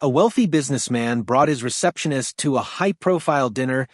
A wealthy businessman brought his receptionist to a high-profile dinner,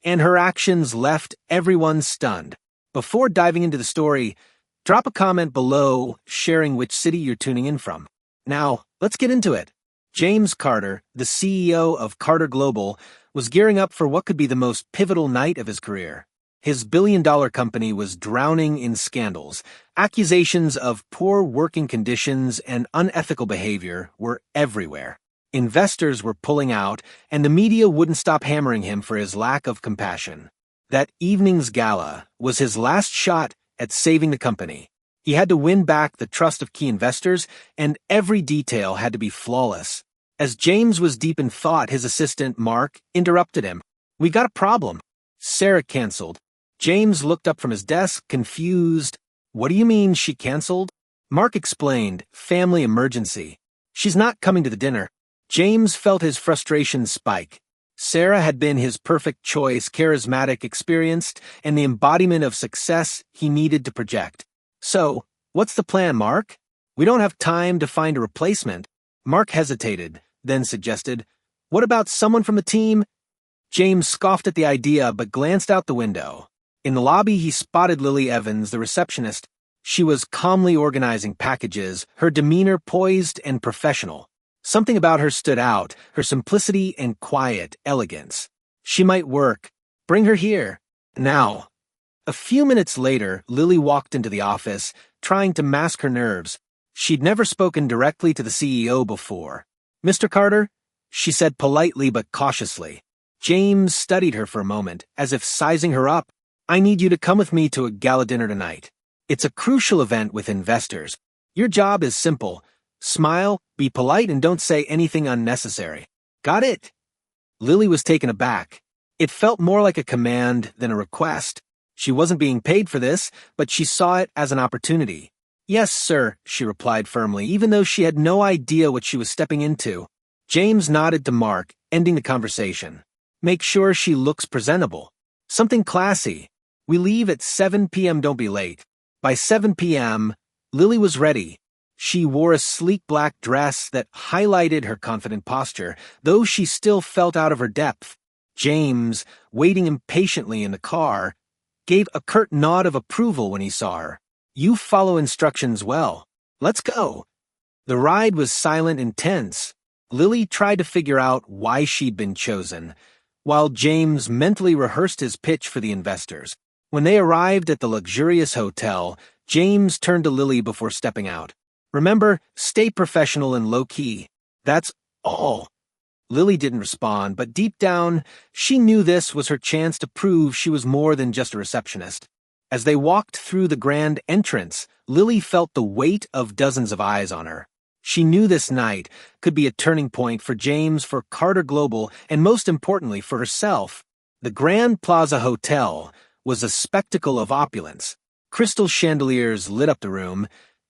and her actions left everyone stunned. Before diving into the story, drop a comment below sharing which city you're tuning in from. Now, let's get into it. James Carter, the CEO of Carter Global, was gearing up for what could be the most pivotal night of his career. His billion-dollar company was drowning in scandals. Accusations of poor working conditions and unethical behavior were everywhere. Investors were pulling out, and the media wouldn't stop hammering him for his lack of compassion. That evening's gala was his last shot at saving the company. He had to win back the trust of key investors, and every detail had to be flawless. As James was deep in thought, his assistant, Mark, interrupted him. "We got a problem." Sarah canceled. James looked up from his desk, confused. "What do you mean she canceled?" Mark explained, "Family emergency. She's not coming to the dinner." James felt his frustration spike. Sarah had been his perfect choice, charismatic, experienced, and the embodiment of success he needed to project. "So, what's the plan, Mark?" "We don't have time to find a replacement." Mark hesitated, then suggested, "What about someone from the team?" James scoffed at the idea but glanced out the window. In the lobby, he spotted Lily Evans, the receptionist. She was calmly organizing packages, her demeanor poised and professional. Something about her stood out, her simplicity and quiet elegance. She might work. Bring her here. Now. A few minutes later, Lily walked into the office, trying to mask her nerves. She'd never spoken directly to the CEO before. "Mr. Carter?" she said politely but cautiously. James studied her for a moment, as if sizing her up. "I need you to come with me to a gala dinner tonight. It's a crucial event with investors. Your job is simple. Smile, be polite, and don't say anything unnecessary. Got it?" Lily was taken aback. It felt more like a command than a request. She wasn't being paid for this, but she saw it as an opportunity. "Yes, sir," she replied firmly, even though she had no idea what she was stepping into. James nodded to Mark, ending the conversation. "Make sure she looks presentable. Something classy. We leave at 7 p.m. Don't be late." By 7 p.m., Lily was ready. She wore a sleek black dress that highlighted her confident posture, though she still felt out of her depth. James, waiting impatiently in the car, gave a curt nod of approval when he saw her. "You follow instructions well. Let's go." The ride was silent and tense. Lily tried to figure out why she'd been chosen, while James mentally rehearsed his pitch for the investors. When they arrived at the luxurious hotel, James turned to Lily before stepping out. "Remember, stay professional and low-key. That's all." Lily didn't respond, but deep down, she knew this was her chance to prove she was more than just a receptionist. As they walked through the grand entrance, Lily felt the weight of dozens of eyes on her. She knew this night could be a turning point for James, for Carter Global, and most importantly, for herself. The Grand Plaza Hotel was a spectacle of opulence. Crystal chandeliers lit up the room,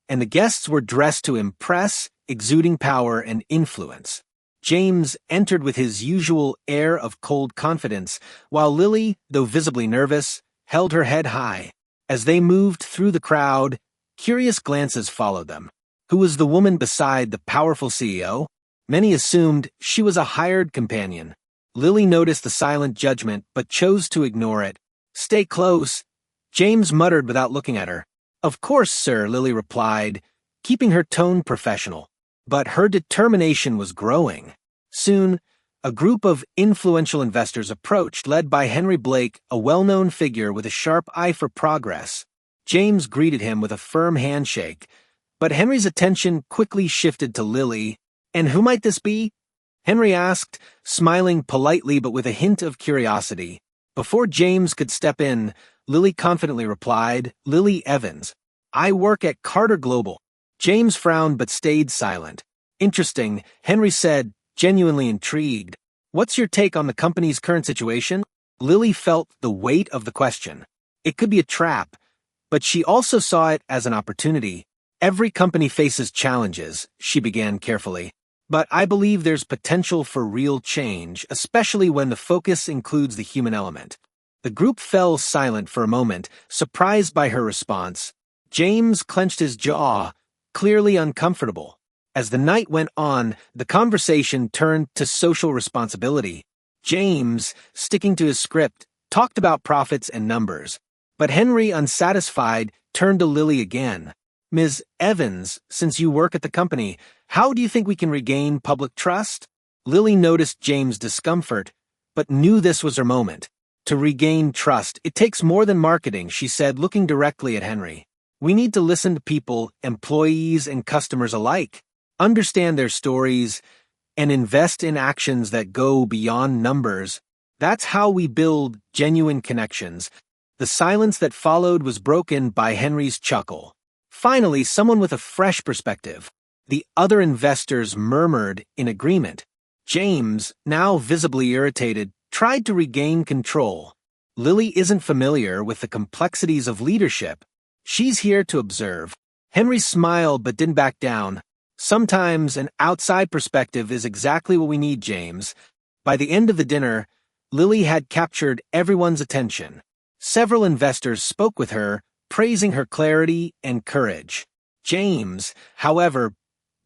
and the guests were dressed to impress, exuding power and influence. James entered with his usual air of cold confidence, while Lily, though visibly nervous, held her head high. As they moved through the crowd, curious glances followed them. Who was the woman beside the powerful CEO? Many assumed she was a hired companion. Lily noticed the silent judgment, but chose to ignore it. "Stay close," James muttered without looking at her. "Of course, sir," Lily replied, keeping her tone professional. But her determination was growing. Soon, a group of influential investors approached, led by Henry Blake, a well-known figure with a sharp eye for progress. James greeted him with a firm handshake, but Henry's attention quickly shifted to Lily. "And who might this be?" Henry asked, smiling politely but with a hint of curiosity. Before James could step in, Lily confidently replied, "Lily Evans. I work at Carter Global." James frowned but stayed silent. "Interesting," Henry said, genuinely intrigued. "What's your take on the company's current situation?" Lily felt the weight of the question. It could be a trap, but she also saw it as an opportunity. "Every company faces challenges," she began carefully. "But I believe there's potential for real change, especially when the focus includes the human element." The group fell silent for a moment, surprised by her response. James clenched his jaw, clearly uncomfortable. As the night went on, the conversation turned to social responsibility. James, sticking to his script, talked about profits and numbers. But Henry, unsatisfied, turned to Lily again. Ms. Evans, since you work at the company, how do you think we can regain public trust? Lily noticed James' discomfort, but knew this was her moment. To regain trust, it takes more than marketing, she said, looking directly at Henry. We need to listen to people, employees and customers alike, understand their stories, and invest in actions that go beyond numbers. That's how we build genuine connections. The silence that followed was broken by Henry's chuckle. Finally, someone with a fresh perspective. The other investors murmured in agreement. James, now visibly irritated, tried to regain control. Lily isn't familiar with the complexities of leadership. She's here to observe. Henry smiled but didn't back down. Sometimes an outside perspective is exactly what we need, James. By the end of the dinner, Lily had captured everyone's attention. Several investors spoke with her, praising her clarity and courage. James, however,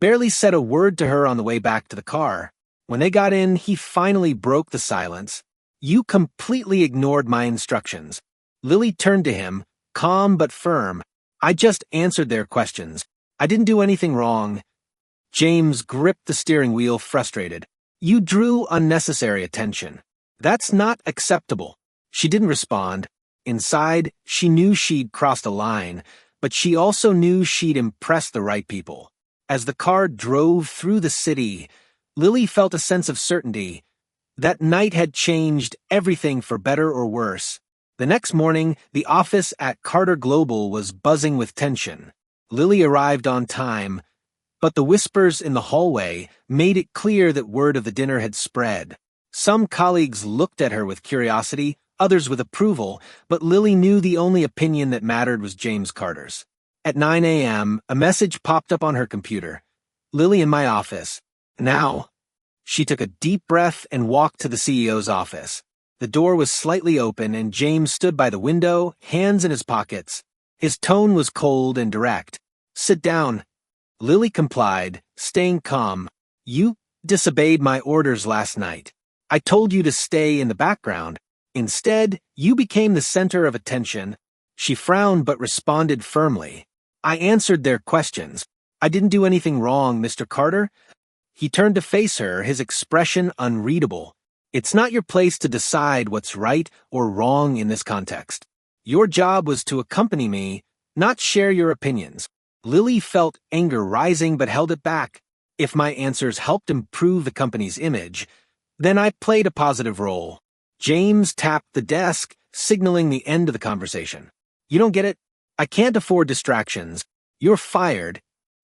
barely said a word to her on the way back to the car. When they got in, he finally broke the silence. You completely ignored my instructions. Lily turned to him, calm but firm. I just answered their questions. I didn't do anything wrong. James gripped the steering wheel, frustrated. You drew unnecessary attention. That's not acceptable. She didn't respond. Inside, she knew she'd crossed a line, but she also knew she'd impressed the right people. As the car drove through the city, Lily felt a sense of certainty. That night had changed everything for better or worse. The next morning, the office at Carter Global was buzzing with tension. Lily arrived on time, but the whispers in the hallway made it clear that word of the dinner had spread. Some colleagues looked at her with curiosity, others with approval, but Lily knew the only opinion that mattered was James Carter's. At 9 a.m., a message popped up on her computer. Lily in my office. Now. She took a deep breath and walked to the CEO's office. The door was slightly open and James stood by the window, hands in his pockets. His tone was cold and direct. Sit down. Lily complied, staying calm. You disobeyed my orders last night. I told you to stay in the background. Instead, you became the center of attention. She frowned but responded firmly. I answered their questions. I didn't do anything wrong, Mr. Carter. He turned to face her, his expression unreadable. It's not your place to decide what's right or wrong in this context. Your job was to accompany me, not share your opinions. Lily felt anger rising but held it back. If my answers helped improve the company's image, then I played a positive role. James tapped the desk, signaling the end of the conversation. You don't get it? I can't afford distractions. You're fired.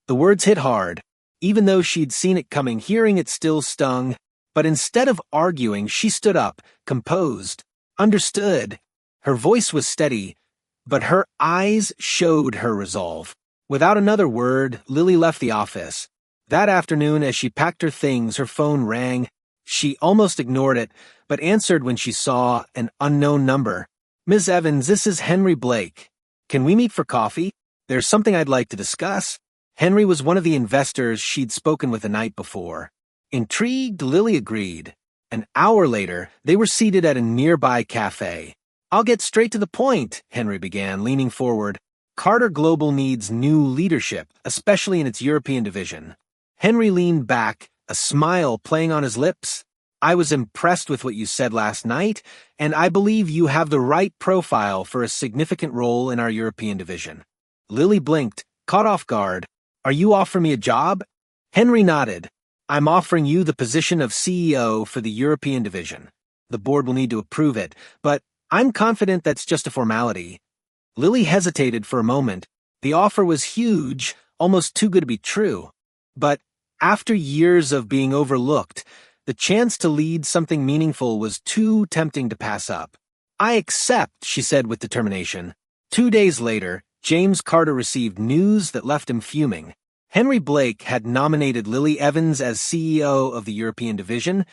The words hit hard. Even though she'd seen it coming, hearing it still stung. But instead of arguing, she stood up, composed, understood. Her voice was steady, but her eyes showed her resolve. Without another word, Lily left the office. That afternoon, as she packed her things, her phone rang. She almost ignored it, but answered when she saw an unknown number. Ms. Evans, this is Henry Blake. Can we meet for coffee? There's something I'd like to discuss. Henry was one of the investors she'd spoken with the night before. Intrigued, Lily agreed. An hour later, they were seated at a nearby cafe. I'll get straight to the point, Henry began, leaning forward. Carter Global needs new leadership, especially in its European division. Henry leaned back, a smile playing on his lips. I was impressed with what you said last night, and I believe you have the right profile for a significant role in our European division. Lily blinked, caught off guard. Are you offering me a job? Henry nodded. I'm offering you the position of CEO for the European division. The board will need to approve it, but I'm confident that's just a formality. Lily hesitated for a moment. The offer was huge, almost too good to be true. But after years of being overlooked, the chance to lead something meaningful was too tempting to pass up. I accept, she said with determination. 2 days later, James Carter received news that left him fuming. Henry Blake had nominated Lily Evans as CEO of the European Division,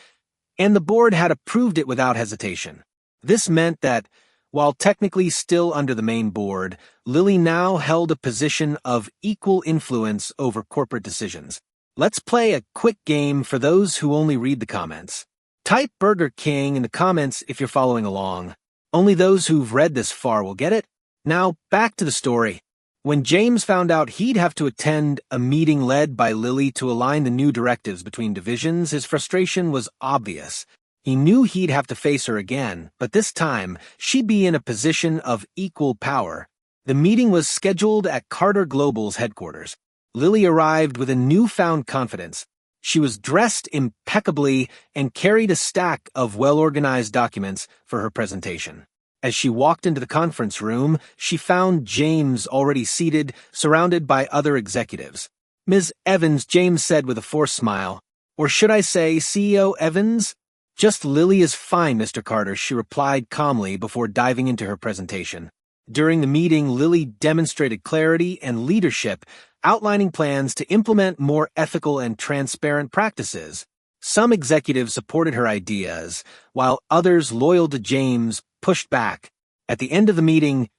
and the board had approved it without hesitation. This meant that, while technically still under the main board, Lily now held a position of equal influence over corporate decisions. Let's play a quick game for those who only read the comments. Type Burger King in the comments if you're following along. Only those who've read this far will get it. Now, back to the story. When James found out he'd have to attend a meeting led by Lily to align the new directives between divisions, his frustration was obvious. He knew he'd have to face her again, but this time, she'd be in a position of equal power. The meeting was scheduled at Carter Global's headquarters. Lily arrived with a newfound confidence. She was dressed impeccably and carried a stack of well-organized documents for her presentation. As she walked into the conference room, she found James already seated, surrounded by other executives. "Ms. Evans," James said with a forced smile. "Or should I say CEO Evans?" "Just Lily is fine, Mr. Carter," she replied calmly before diving into her presentation. During the meeting, Lily demonstrated clarity and leadership, outlining plans to implement more ethical and transparent practices. Some executives supported her ideas, while others loyal to James pushed back. At the end of the meeting,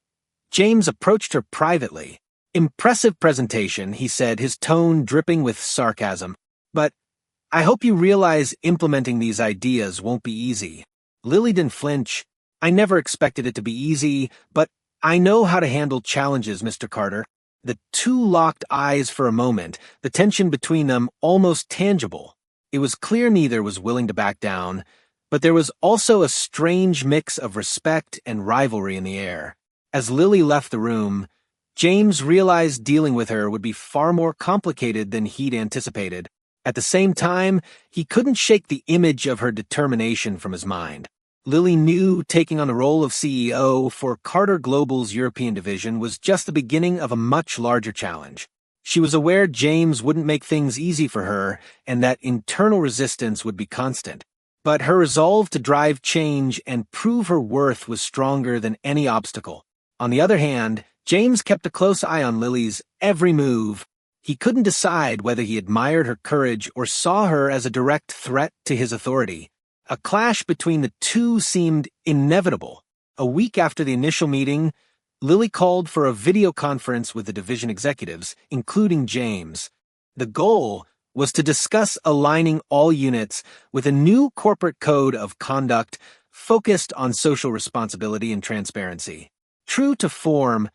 James approached her privately. "Impressive presentation," he said, his tone dripping with sarcasm. "But I hope you realize implementing these ideas won't be easy." Lily didn't flinch. "I never expected it to be easy, but I know how to handle challenges, Mr. Carter." The two locked eyes for a moment, the tension between them almost tangible. It was clear neither was willing to back down, but there was also a strange mix of respect and rivalry in the air. As Lily left the room, James realized dealing with her would be far more complicated than he'd anticipated. At the same time, he couldn't shake the image of her determination from his mind. Lily knew taking on the role of CEO for Carter Global's European division was just the beginning of a much larger challenge. She was aware James wouldn't make things easy for her and that internal resistance would be constant. But her resolve to drive change and prove her worth was stronger than any obstacle. On the other hand, James kept a close eye on Lily's every move. He couldn't decide whether he admired her courage or saw her as a direct threat to his authority. A clash between the two seemed inevitable. A week after the initial meeting, Lily called for a video conference with the division executives, including James. The goal was to discuss aligning all units with a new corporate code of conduct focused on social responsibility and transparency. True to form,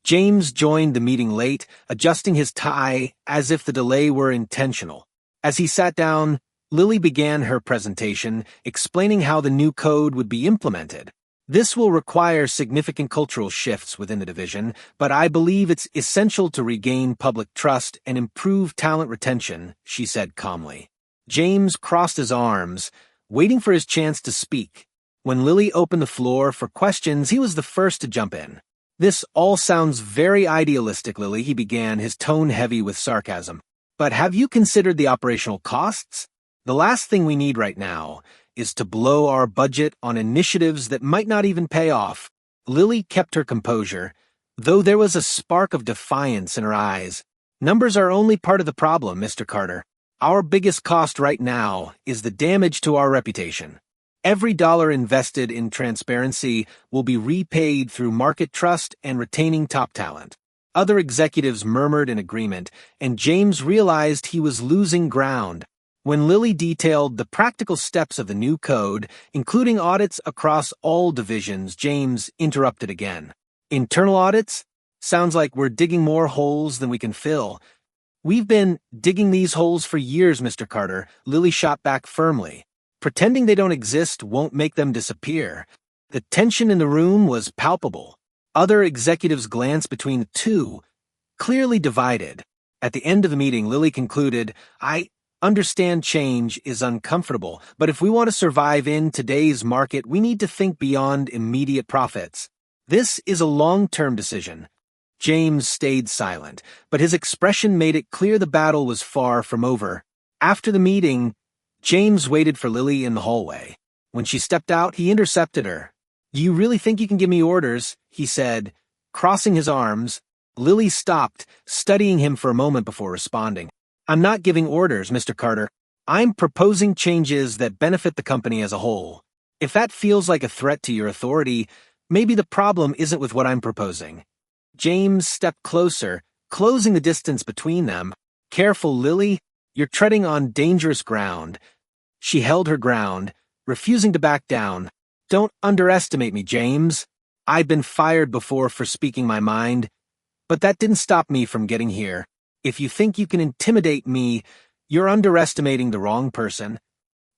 James joined the meeting late, adjusting his tie as if the delay were intentional. As he sat down, Lily began her presentation, explaining how the new code would be implemented. "This will require significant cultural shifts within the division, but I believe it's essential to regain public trust and improve talent retention," she said calmly. James crossed his arms, waiting for his chance to speak. When Lily opened the floor for questions, he was the first to jump in. "This all sounds very idealistic, Lily," he began, his tone heavy with sarcasm. "But have you considered the operational costs? The last thing we need right now is to blow our budget on initiatives that might not even pay off." Lily kept her composure, though there was a spark of defiance in her eyes. "Numbers are only part of the problem, Mr. Carter. Our biggest cost right now is the damage to our reputation. Every dollar invested in transparency will be repaid through market trust and retaining top talent." Other executives murmured in agreement, and James realized he was losing ground. When Lily detailed the practical steps of the new code, including audits across all divisions, James interrupted again. "Internal audits? Sounds like we're digging more holes than we can fill." "We've been digging these holes for years, Mr. Carter," Lily shot back firmly. "Pretending they don't exist won't make them disappear." The tension in the room was palpable. Other executives glanced between the two, clearly divided. At the end of the meeting, Lily concluded, "I understand change is uncomfortable, but if we want to survive in today's market, we need to think beyond immediate profits. This is a long-term decision." James stayed silent, but his expression made it clear the battle was far from over. After the meeting, James waited for Lily in the hallway. When she stepped out, he intercepted her. "Do you really think you can give me orders?" he said, crossing his arms. Lily stopped, studying him for a moment before responding. "I'm not giving orders, Mr. Carter. I'm proposing changes that benefit the company as a whole. If that feels like a threat to your authority, maybe the problem isn't with what I'm proposing." James stepped closer, closing the distance between them. "Careful, Lily. You're treading on dangerous ground. She held her ground, refusing to back down. Don't underestimate me, James. I've been fired before for speaking my mind, but that didn't stop me from getting here. If you think you can intimidate me, you're underestimating the wrong person.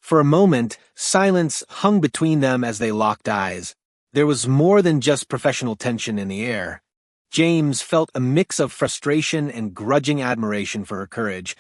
For a moment, silence hung between them as they locked eyes. There was more than just professional tension in the air. James felt a mix of frustration and grudging admiration for her courage,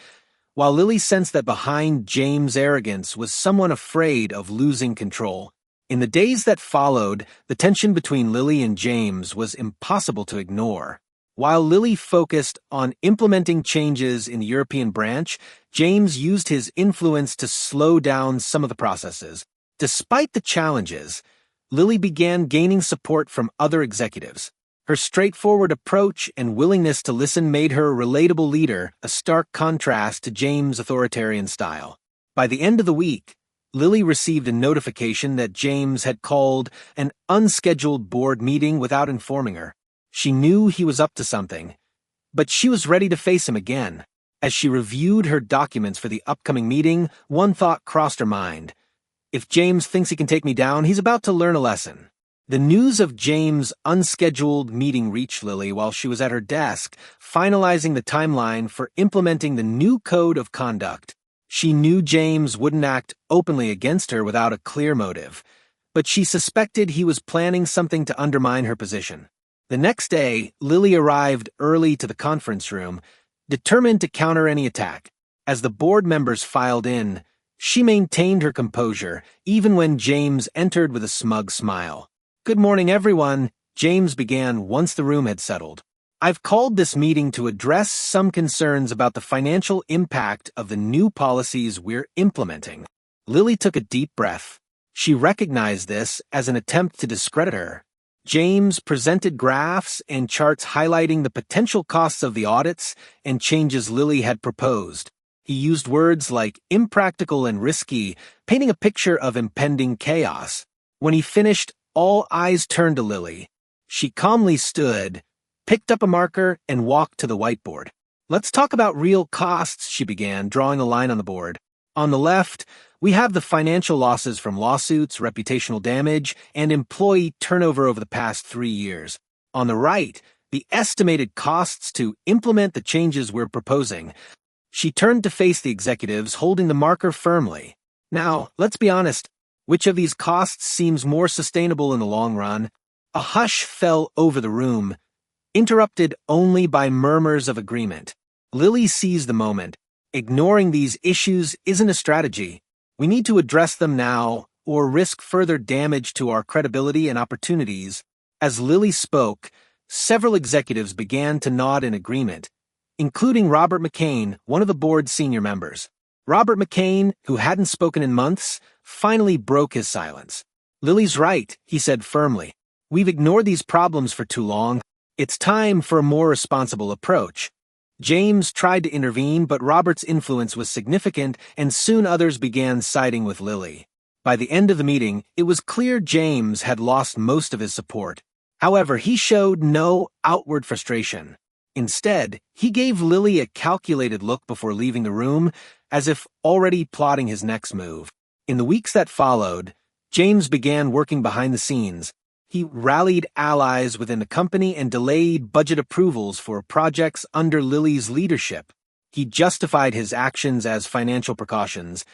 while Lily sensed that behind James' arrogance was someone afraid of losing control. In the days that followed, the tension between Lily and James was impossible to ignore. While Lily focused on implementing changes in the European branch, James used his influence to slow down some of the processes. Despite the challenges, Lily began gaining support from other executives. Her straightforward approach and willingness to listen made her a relatable leader, a stark contrast to James' authoritarian style. By the end of the week, Lily received a notification that James had called an unscheduled board meeting without informing her. She knew he was up to something, but she was ready to face him again. As she reviewed her documents for the upcoming meeting, one thought crossed her mind. If James thinks he can take me down, he's about to learn a lesson. The news of James' unscheduled meeting reached Lily while she was at her desk, finalizing the timeline for implementing the new code of conduct. She knew James wouldn't act openly against her without a clear motive, but she suspected he was planning something to undermine her position. The next day, Lily arrived early to the conference room, determined to counter any attack. As the board members filed in, she maintained her composure, even when James entered with a smug smile. "Good morning, everyone," James began once the room had settled. "I've called this meeting to address some concerns about the financial impact of the new policies we're implementing." Lily took a deep breath. She recognized this as an attempt to discredit her. James presented graphs and charts highlighting the potential costs of the audits and changes Lily had proposed. He used words like impractical and risky, painting a picture of impending chaos. When he finished, all eyes turned to Lily. She calmly stood, picked up a marker, and walked to the whiteboard. "Let's talk about real costs," she began, drawing a line on the board. "On the left, we have the financial losses from lawsuits, reputational damage, and employee turnover over the past 3 years. On the right, the estimated costs to implement the changes we're proposing." She turned to face the executives, holding the marker firmly. "Now, let's be honest. Which of these costs seems more sustainable in the long run?" A hush fell over the room, interrupted only by murmurs of agreement. Lily seized the moment. Ignoring these issues isn't a strategy. We need to address them now, or risk further damage to our credibility and opportunities. As Lily spoke, several executives began to nod in agreement, including Robert McCain, one of the board's senior members. Robert McCain, who hadn't spoken in months, finally broke his silence. "Lily's right," he said firmly. "We've ignored these problems for too long. It's time for a more responsible approach." James tried to intervene, but Robert's influence was significant, and soon others began siding with Lily. By the end of the meeting, it was clear James had lost most of his support. However, he showed no outward frustration. Instead, he gave Lily a calculated look before leaving the room, as if already plotting his next move. In the weeks that followed, James began working behind the scenes. He rallied allies within the company and delayed budget approvals for projects under Lily's leadership. He justified his actions as financial precautions,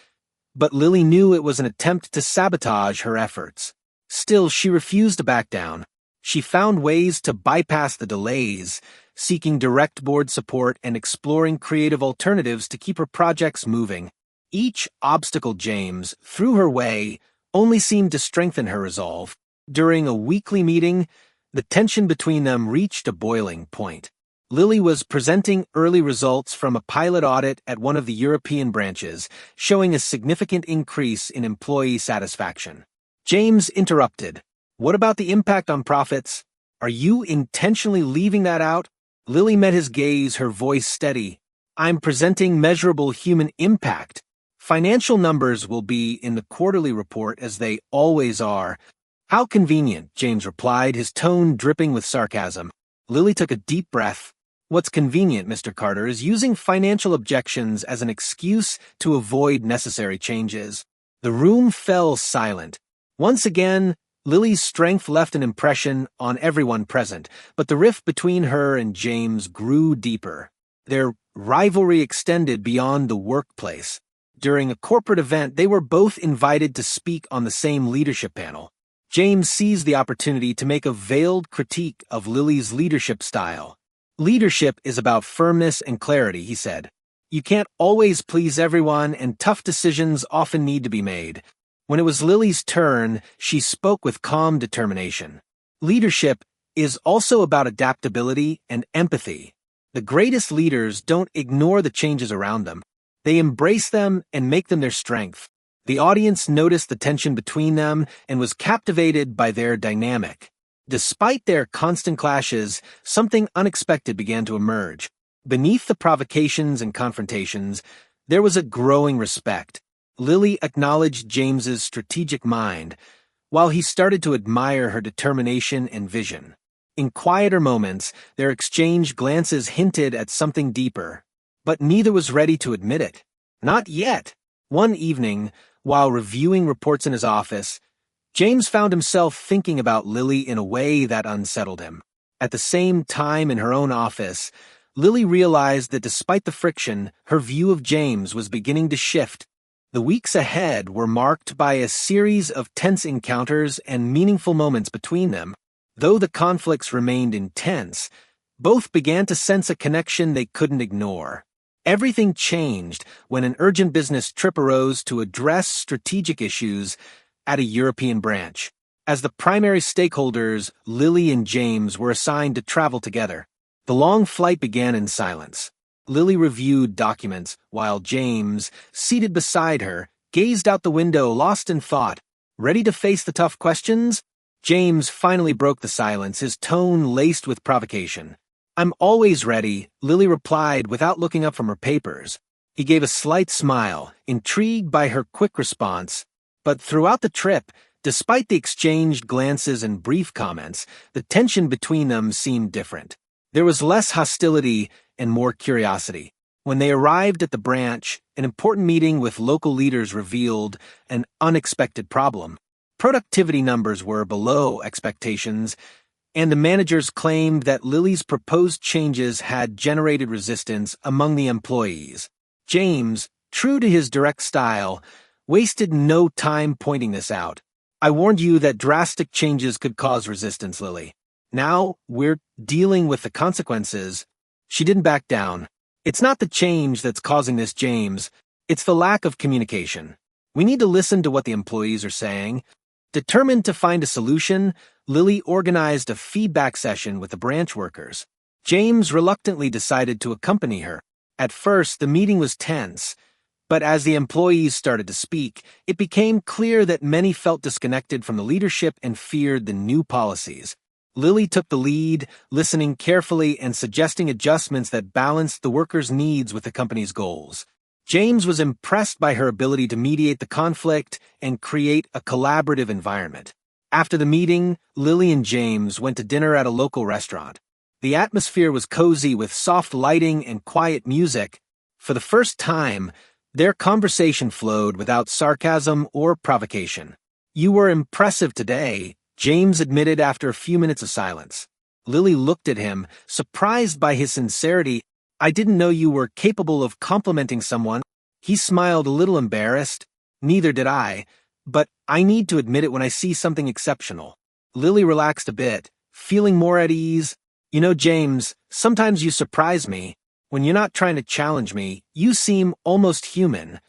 but Lily knew it was an attempt to sabotage her efforts. Still, she refused to back down. She found ways to bypass the delays, seeking direct board support and exploring creative alternatives to keep her projects moving. Each obstacle James threw her way only seemed to strengthen her resolve. During a weekly meeting, the tension between them reached a boiling point. Lily was presenting early results from a pilot audit at one of the European branches, showing a significant increase in employee satisfaction. James interrupted. "What about the impact on profits? Are you intentionally leaving that out?" Lily met his gaze, her voice steady. "I'm presenting measurable human impact. Financial numbers will be in the quarterly report as they always are." "How convenient," James replied, his tone dripping with sarcasm. Lily took a deep breath. What's convenient, Mr. Carter, is using financial objections as an excuse to avoid necessary changes. The room fell silent. Once again, Lily's strength left an impression on everyone present, but the rift between her and James grew deeper. Their rivalry extended beyond the workplace. During a corporate event, they were both invited to speak on the same leadership panel. James seized the opportunity to make a veiled critique of Lily's leadership style. Leadership is about firmness and clarity, he said. You can't always please everyone, and tough decisions often need to be made. When it was Lily's turn, she spoke with calm determination. Leadership is also about adaptability and empathy. The greatest leaders don't ignore the changes around them. They embrace them and make them their strength. The audience noticed the tension between them and was captivated by their dynamic. Despite their constant clashes, something unexpected began to emerge. Beneath the provocations and confrontations, there was a growing respect. Lily acknowledged James's strategic mind, while he started to admire her determination and vision. In quieter moments, their exchanged glances hinted at something deeper, but neither was ready to admit it. Not yet. One evening, while reviewing reports in his office, James found himself thinking about Lily in a way that unsettled him. At the same time, in her own office, Lily realized that despite the friction, her view of James was beginning to shift. The weeks ahead were marked by a series of tense encounters and meaningful moments between them. Though the conflicts remained intense, both began to sense a connection they couldn't ignore. Everything changed when an urgent business trip arose to address strategic issues at a European branch. As the primary stakeholders, Lily and James were assigned to travel together. The long flight began in silence. Lily reviewed documents, while James, seated beside her, gazed out the window, lost in thought. Ready to face the tough questions? James finally broke the silence, his tone laced with provocation. "I'm always ready," Lily replied without looking up from her papers. He gave a slight smile, intrigued by her quick response. But throughout the trip, despite the exchanged glances and brief comments, the tension between them seemed different. There was less hostility and more curiosity. When they arrived at the branch, an important meeting with local leaders revealed an unexpected problem. Productivity numbers were below expectations, and the managers claimed that Lily's proposed changes had generated resistance among the employees. James, true to his direct style, wasted no time pointing this out. "I warned you that drastic changes could cause resistance, Lily. Now we're dealing with the consequences." She didn't back down. "It's not the change that's causing this, James. It's the lack of communication. We need to listen to what the employees are saying." Determined to find a solution, Lily organized a feedback session with the branch workers. James reluctantly decided to accompany her. At first, the meeting was tense, but as the employees started to speak, it became clear that many felt disconnected from the leadership and feared the new policies. Lily took the lead, listening carefully and suggesting adjustments that balanced the workers' needs with the company's goals. James was impressed by her ability to mediate the conflict and create a collaborative environment. After the meeting, Lily and James went to dinner at a local restaurant. The atmosphere was cozy with soft lighting and quiet music. For the first time, their conversation flowed without sarcasm or provocation. "You were impressive today," James admitted after a few minutes of silence. Lily looked at him, surprised by his sincerity. "I didn't know you were capable of complimenting someone." He smiled, a little embarrassed. "Neither did I, but I need to admit it when I see something exceptional." Lily relaxed a bit, feeling more at ease. "You know, James, sometimes you surprise me. When you're not trying to challenge me, you seem almost human."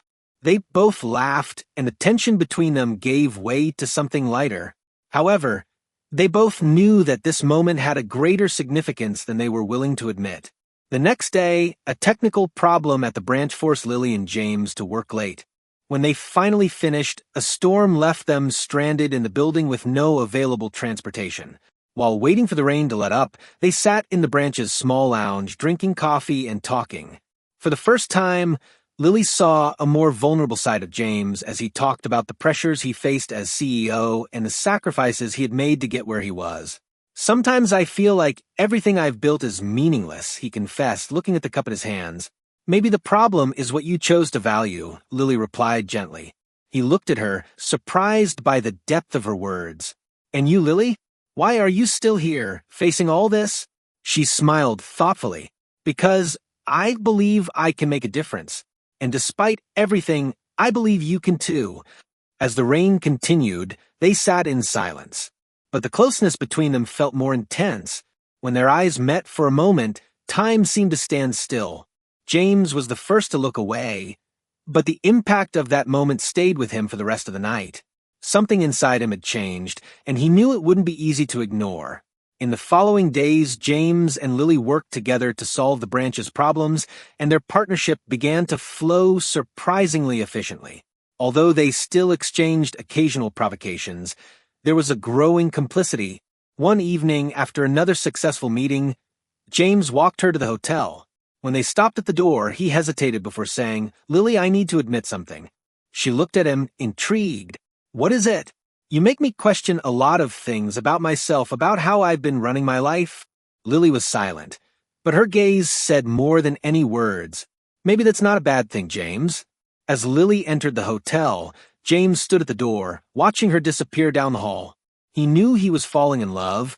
They both laughed, and the tension between them gave way to something lighter. However, they both knew that this moment had a greater significance than they were willing to admit. The next day, a technical problem at the branch forced Lily and James to work late. When they finally finished, a storm left them stranded in the building with no available transportation. While waiting for the rain to let up, they sat in the branch's small lounge, drinking coffee and talking. For the first time, Lily saw a more vulnerable side of James as he talked about the pressures he faced as CEO and the sacrifices he had made to get where he was. Sometimes I feel like everything I've built is meaningless, he confessed, looking at the cup in his hands. Maybe the problem is what you chose to value, Lily replied gently. He looked at her, surprised by the depth of her words. And you, Lily? Why are you still here, facing all this? She smiled thoughtfully. Because I believe I can make a difference. And despite everything, I believe you can too. As the rain continued, they sat in silence. But the closeness between them felt more intense. When their eyes met for a moment, time seemed to stand still. James was the first to look away, but the impact of that moment stayed with him for the rest of the night. Something inside him had changed, and he knew it wouldn't be easy to ignore. In the following days, James and Lily worked together to solve the branch's problems, and their partnership began to flow surprisingly efficiently. Although they still exchanged occasional provocations, there was a growing complicity. One evening, after another successful meeting, James walked her to the hotel. When they stopped at the door, he hesitated before saying, "Lily, I need to admit something." She looked at him, intrigued. "What is it?" "You make me question a lot of things about myself, about how I've been running my life." Lily was silent, but her gaze said more than any words. "Maybe that's not a bad thing, James." As Lily entered the hotel, James stood at the door, watching her disappear down the hall. He knew he was falling in love,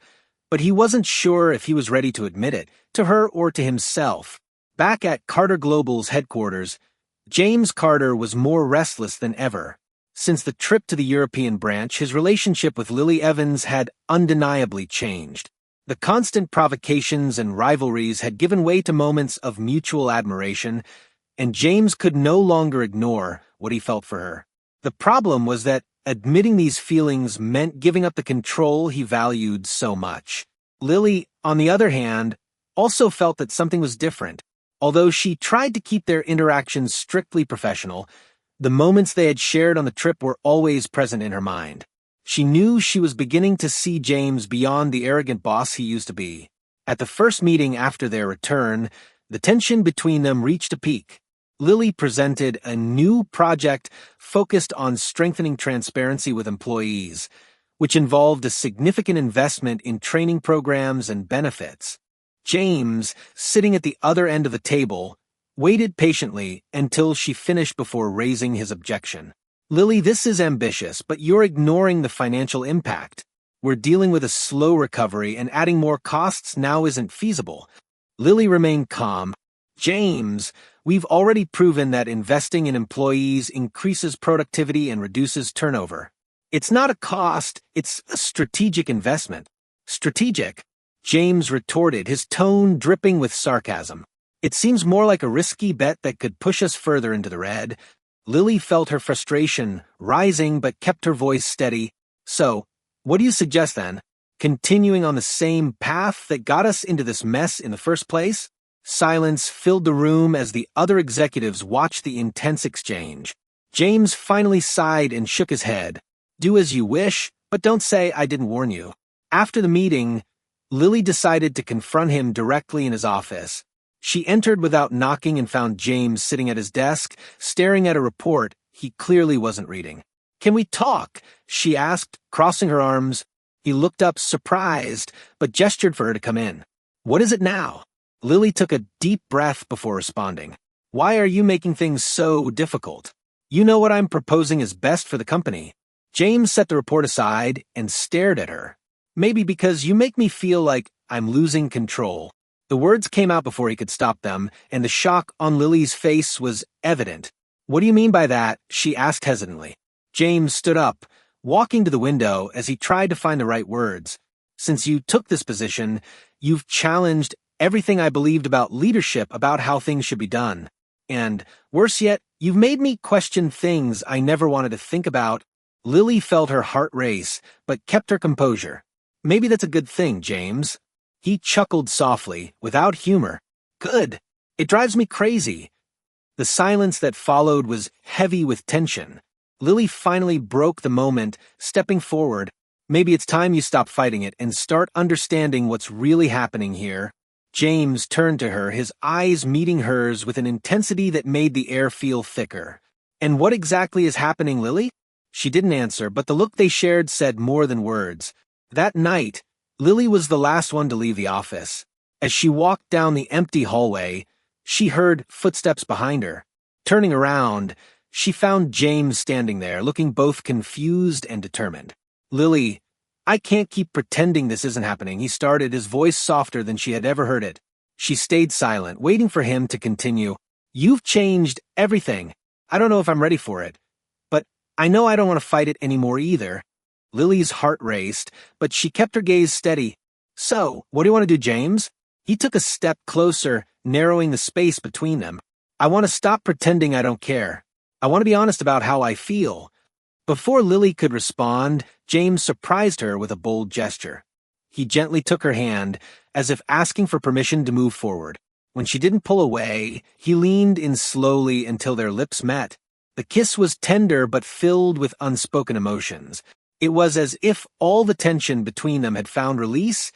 but he wasn't sure if he was ready to admit it, to her or to himself. Back at Carter Global's headquarters, James Carter was more restless than ever. Since the trip to the European branch, his relationship with Lily Evans had undeniably changed. The constant provocations and rivalries had given way to moments of mutual admiration, and James could no longer ignore what he felt for her. The problem was that admitting these feelings meant giving up the control he valued so much. Lily, on the other hand, also felt that something was different. Although she tried to keep their interactions strictly professional, the moments they had shared on the trip were always present in her mind. She knew she was beginning to see James beyond the arrogant boss he used to be. At the first meeting after their return, the tension between them reached a peak. Lily presented a new project focused on strengthening transparency with employees, which involved a significant investment in training programs and benefits. James, sitting at the other end of the table, waited patiently until she finished before raising his objection. "Lily, this is ambitious, but you're ignoring the financial impact. We're dealing with a slow recovery, and adding more costs now isn't feasible." Lily remained calm. "James, we've already proven that investing in employees increases productivity and reduces turnover. It's not a cost, it's a strategic investment." "Strategic?" James retorted, his tone dripping with sarcasm. "It seems more like a risky bet that could push us further into the red." Lily felt her frustration rising but kept her voice steady. "So, what do you suggest then? Continuing on the same path that got us into this mess in the first place?" Silence filled the room as the other executives watched the intense exchange. James finally sighed and shook his head. "Do as you wish, but don't say I didn't warn you." After the meeting, Lily decided to confront him directly in his office. She entered without knocking and found James sitting at his desk, staring at a report he clearly wasn't reading. "Can we talk?" she asked, crossing her arms. He looked up surprised, but gestured for her to come in. "What is it now?" Lily took a deep breath before responding. "Why are you making things so difficult? You know what I'm proposing is best for the company." James set the report aside and stared at her. "Maybe because you make me feel like I'm losing control." The words came out before he could stop them, and the shock on Lily's face was evident. "What do you mean by that?" she asked hesitantly. James stood up, walking to the window as he tried to find the right words. "Since you took this position, you've challenged everything I believed about leadership, about how things should be done. And, worse yet, you've made me question things I never wanted to think about." Lily felt her heart race, but kept her composure. "Maybe that's a good thing, James." He chuckled softly, without humor. "Good. It drives me crazy." The silence that followed was heavy with tension. Lily finally broke the moment, stepping forward. "Maybe it's time you stop fighting it and start understanding what's really happening here." James turned to her, his eyes meeting hers with an intensity that made the air feel thicker. "And what exactly is happening, Lily?" She didn't answer, but the look they shared said more than words. That night, Lily was the last one to leave the office. As she walked down the empty hallway, she heard footsteps behind her. Turning around, she found James standing there, looking both confused and determined. "Lily, I can't keep pretending this isn't happening," he started, his voice softer than she had ever heard it. She stayed silent, waiting for him to continue. "You've changed everything. I don't know if I'm ready for it. But I know I don't want to fight it anymore either." Lily's heart raced, but she kept her gaze steady. "So, what do you want to do, James?" He took a step closer, narrowing the space between them. "I want to stop pretending I don't care. I want to be honest about how I feel." Before Lily could respond, James surprised her with a bold gesture. He gently took her hand, as if asking for permission to move forward. When she didn't pull away, he leaned in slowly until their lips met. The kiss was tender but filled with unspoken emotions. It was as if all the tension between them had found release,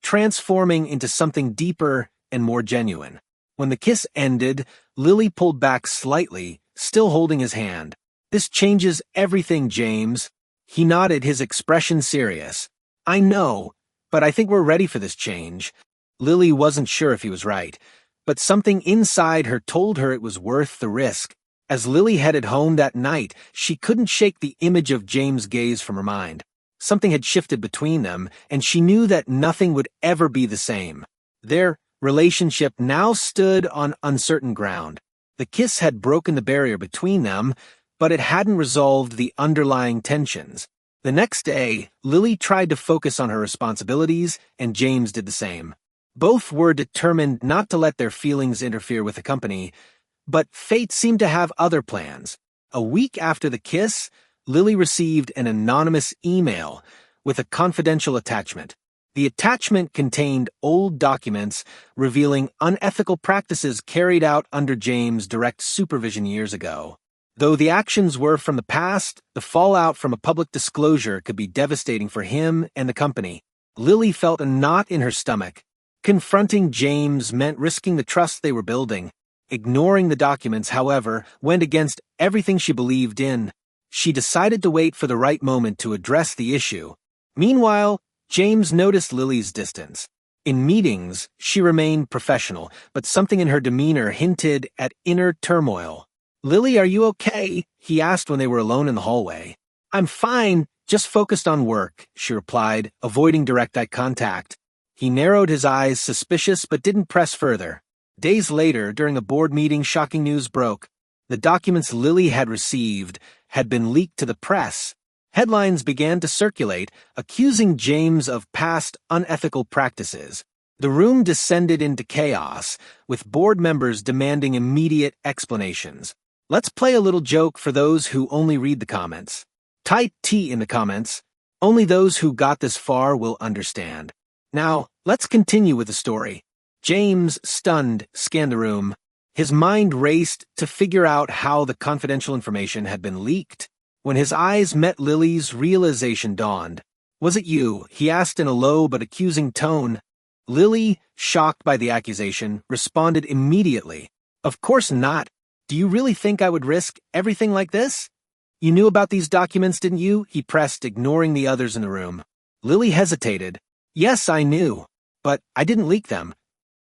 transforming into something deeper and more genuine. When the kiss ended, Lily pulled back slightly, still holding his hand. "This changes everything, James." He nodded, his expression serious. "I know, but I think we're ready for this change." Lily wasn't sure if he was right, but something inside her told her it was worth the risk. As Lily headed home that night, she couldn't shake the image of James' gaze from her mind. Something had shifted between them, and she knew that nothing would ever be the same. Their relationship now stood on uncertain ground. The kiss had broken the barrier between them, but it hadn't resolved the underlying tensions. The next day, Lily tried to focus on her responsibilities, and James did the same. Both were determined not to let their feelings interfere with the company, but fate seemed to have other plans. A week after the kiss, Lily received an anonymous email with a confidential attachment. The attachment contained old documents revealing unethical practices carried out under James' direct supervision years ago. Though the actions were from the past, the fallout from a public disclosure could be devastating for him and the company. Lily felt a knot in her stomach. Confronting James meant risking the trust they were building. Ignoring the documents, however, went against everything she believed in. She decided to wait for the right moment to address the issue. Meanwhile, James noticed Lily's distance. In meetings, she remained professional, but something in her demeanor hinted at inner turmoil. "Lily, are you okay?" he asked when they were alone in the hallway. "I'm fine, just focused on work," she replied, avoiding direct eye contact. He narrowed his eyes, suspicious, but didn't press further. Days later, during a board meeting, shocking news broke. The documents Lily had received had been leaked to the press. Headlines began to circulate, accusing James of past unethical practices. The room descended into chaos, with board members demanding immediate explanations. Let's play a little joke for those who only read the comments. Type T in the comments. Only those who got this far will understand. Now, let's continue with the story. James, stunned, scanned the room. His mind raced to figure out how the confidential information had been leaked. When his eyes met Lily's, realization dawned. "Was it you?" he asked in a low but accusing tone. Lily, shocked by the accusation, responded immediately. "Of course not. Do you really think I would risk everything like this?" "You knew about these documents, didn't you?" he pressed, ignoring the others in the room. Lily hesitated. "Yes, I knew, but I didn't leak them."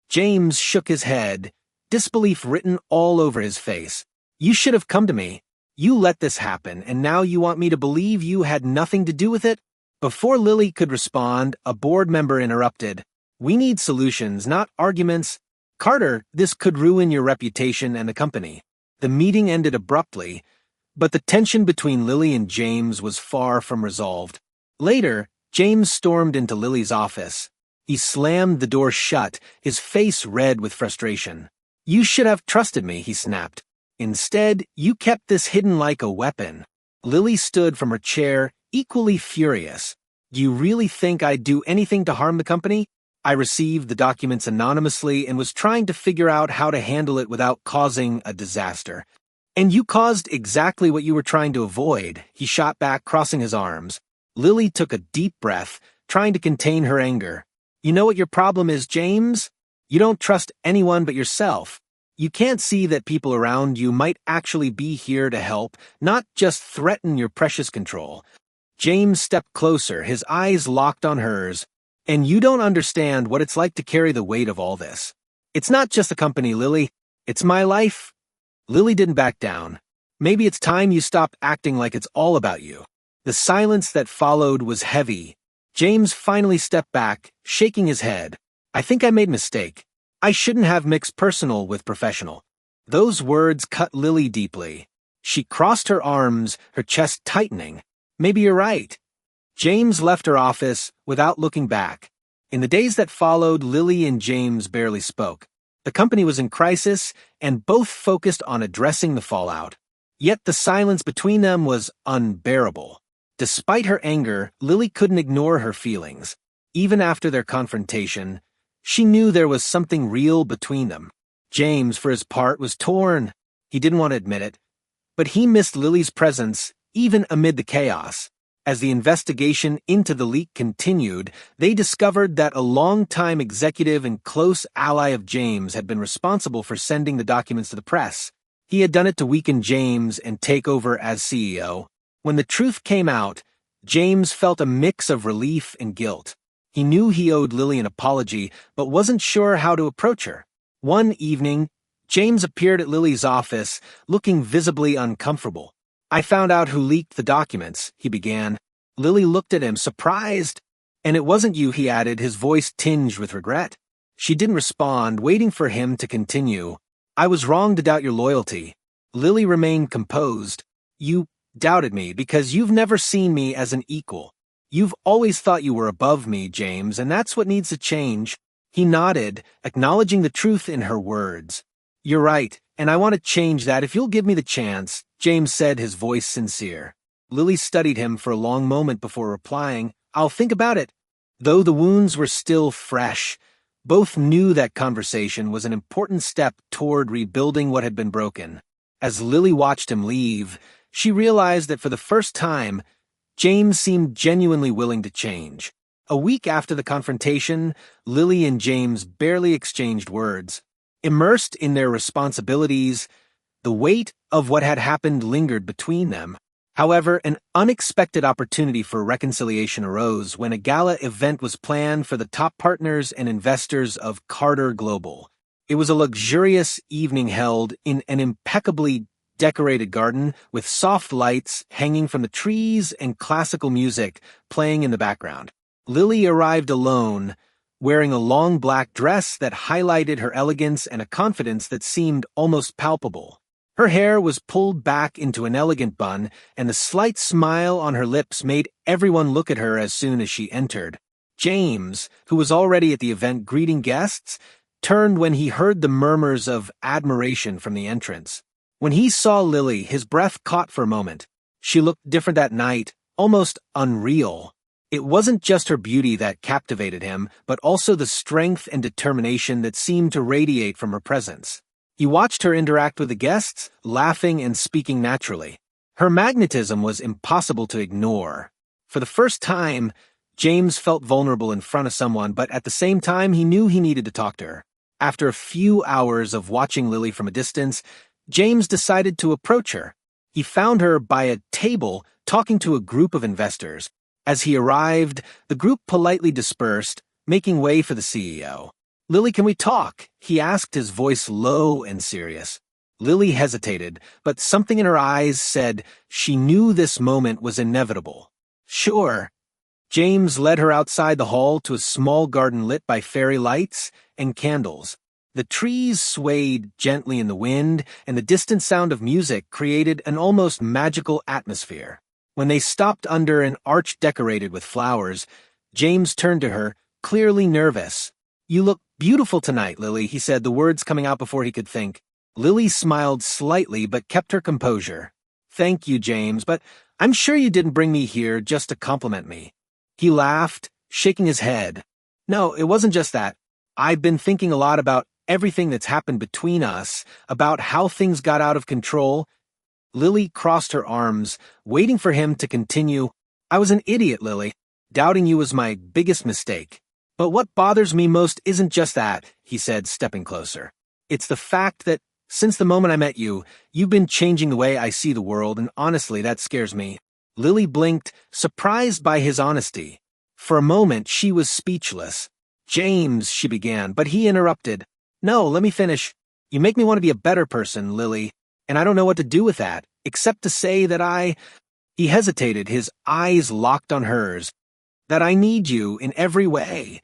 James shook his head, disbelief written all over his face. "You should have come to me. You let this happen, and now you want me to believe you had nothing to do with it?" Before Lily could respond, a board member interrupted. "We need solutions, not arguments. Carter, this could ruin your reputation and the company." The meeting ended abruptly, but the tension between Lily and James was far from resolved. Later, James stormed into Lily's office. He slammed the door shut, his face red with frustration. "You should have trusted me," he snapped. "Instead, you kept this hidden like a weapon." Lily stood from her chair, equally furious. "Do you really think I'd do anything to harm the company? I received the documents anonymously and was trying to figure out how to handle it without causing a disaster. And you caused exactly what you were trying to avoid," he shot back, crossing his arms. Lily took a deep breath, trying to contain her anger. "You know what your problem is, James? You don't trust anyone but yourself. You can't see that people around you might actually be here to help, not just threaten your precious control." James stepped closer, his eyes locked on hers. And you don't understand what it's like to carry the weight of all this. It's not just the company, Lily. It's my life. Lily didn't back down. Maybe it's time you stop acting like it's all about you. The silence that followed was heavy. James finally stepped back, shaking his head. I think I made a mistake. I shouldn't have mixed personal with professional. Those words cut Lily deeply. She crossed her arms, her chest tightening. Maybe you're right. James left her office without looking back. In the days that followed, Lily and James barely spoke. The company was in crisis, and both focused on addressing the fallout. Yet the silence between them was unbearable. Despite her anger, Lily couldn't ignore her feelings. Even after their confrontation, she knew there was something real between them. James, for his part, was torn. He didn't want to admit it, but he missed Lily's presence, even amid the chaos. As the investigation into the leak continued, they discovered that a longtime executive and close ally of James had been responsible for sending the documents to the press. He had done it to weaken James and take over as CEO. When the truth came out, James felt a mix of relief and guilt. He knew he owed Lily an apology, but wasn't sure how to approach her. One evening, James appeared at Lily's office, looking visibly uncomfortable. I found out who leaked the documents, he began. Lily looked at him, surprised. And it wasn't you, he added, his voice tinged with regret. She didn't respond, waiting for him to continue. I was wrong to doubt your loyalty. Lily remained composed. You doubted me because you've never seen me as an equal. You've always thought you were above me, James, and that's what needs to change. He nodded, acknowledging the truth in her words. You're right, and I want to change that if you'll give me the chance, James said, his voice sincere. Lily studied him for a long moment before replying, I'll think about it. Though the wounds were still fresh, both knew that conversation was an important step toward rebuilding what had been broken. As Lily watched him leave, she realized that for the first time, James seemed genuinely willing to change. A week after the confrontation, Lily and James barely exchanged words. Immersed in their responsibilities, the weight of what had happened lingered between them. However, an unexpected opportunity for reconciliation arose when a gala event was planned for the top partners and investors of Carter Global. It was a luxurious evening held in an impeccably decorated garden with soft lights hanging from the trees and classical music playing in the background. Lily arrived alone, wearing a long black dress that highlighted her elegance and a confidence that seemed almost palpable. Her hair was pulled back into an elegant bun, and the slight smile on her lips made everyone look at her as soon as she entered. James, who was already at the event greeting guests, turned when he heard the murmurs of admiration from the entrance. When he saw Lily, his breath caught for a moment. She looked different that night, almost unreal. It wasn't just her beauty that captivated him, but also the strength and determination that seemed to radiate from her presence. He watched her interact with the guests, laughing and speaking naturally. Her magnetism was impossible to ignore. For the first time, James felt vulnerable in front of someone, but at the same time, he knew he needed to talk to her. After a few hours of watching Lily from a distance, James decided to approach her. He found her by a table talking to a group of investors. As he arrived, the group politely dispersed, making way for the CEO. Lily, can we talk? He asked, his voice low and serious. Lily hesitated, but something in her eyes said she knew this moment was inevitable. Sure. James led her outside the hall to a small garden lit by fairy lights and candles. The trees swayed gently in the wind, and the distant sound of music created an almost magical atmosphere. When they stopped under an arch decorated with flowers, James turned to her, clearly nervous. You look beautiful tonight, Lily, he said, the words coming out before he could think. Lily smiled slightly but kept her composure. Thank you, James, but I'm sure you didn't bring me here just to compliment me. He laughed, shaking his head. No, it wasn't just that. I've been thinking a lot about everything that's happened between us, about how things got out of control. Lily crossed her arms, waiting for him to continue. I was an idiot, Lily. Doubting you was my biggest mistake. But what bothers me most isn't just that, he said, stepping closer. It's the fact that, since the moment I met you, you've been changing the way I see the world, and honestly, that scares me. Lily blinked, surprised by his honesty. For a moment, she was speechless. "James," she began, but he interrupted. "No, let me finish. You make me want to be a better person, Lily, and I don't know what to do with that, except to say that He hesitated, his eyes locked on hers. "That I need you in every way."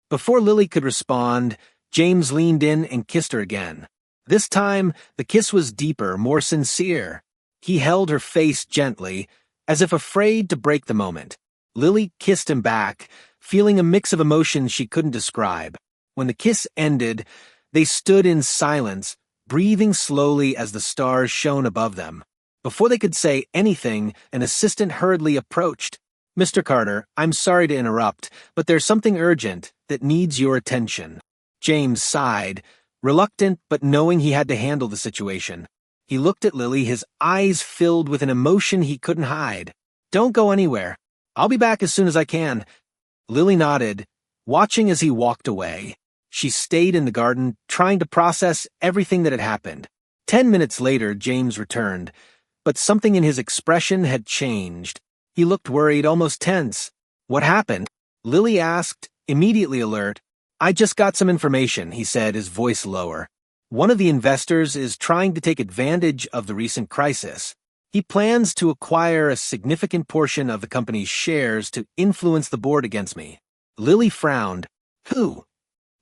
Before Lily could respond, James leaned in and kissed her again. This time, the kiss was deeper, more sincere. He held her face gently, as if afraid to break the moment. Lily kissed him back, feeling a mix of emotions she couldn't describe. When the kiss ended, they stood in silence, breathing slowly as the stars shone above them. Before they could say anything, an assistant hurriedly approached. "Mr. Carter, I'm sorry to interrupt, but there's something urgent that needs your attention." James sighed, reluctant but knowing he had to handle the situation. He looked at Lily, his eyes filled with an emotion he couldn't hide. "Don't go anywhere. I'll be back as soon as I can." Lily nodded, watching as he walked away. She stayed in the garden, trying to process everything that had happened. 10 minutes later, James returned, but something in his expression had changed. He looked worried, almost tense. "What happened?" Lily asked, immediately alert. "I just got some information," he said, his voice lower. "One of the investors is trying to take advantage of the recent crisis. He plans to acquire a significant portion of the company's shares to influence the board against me." Lily frowned. "Who?"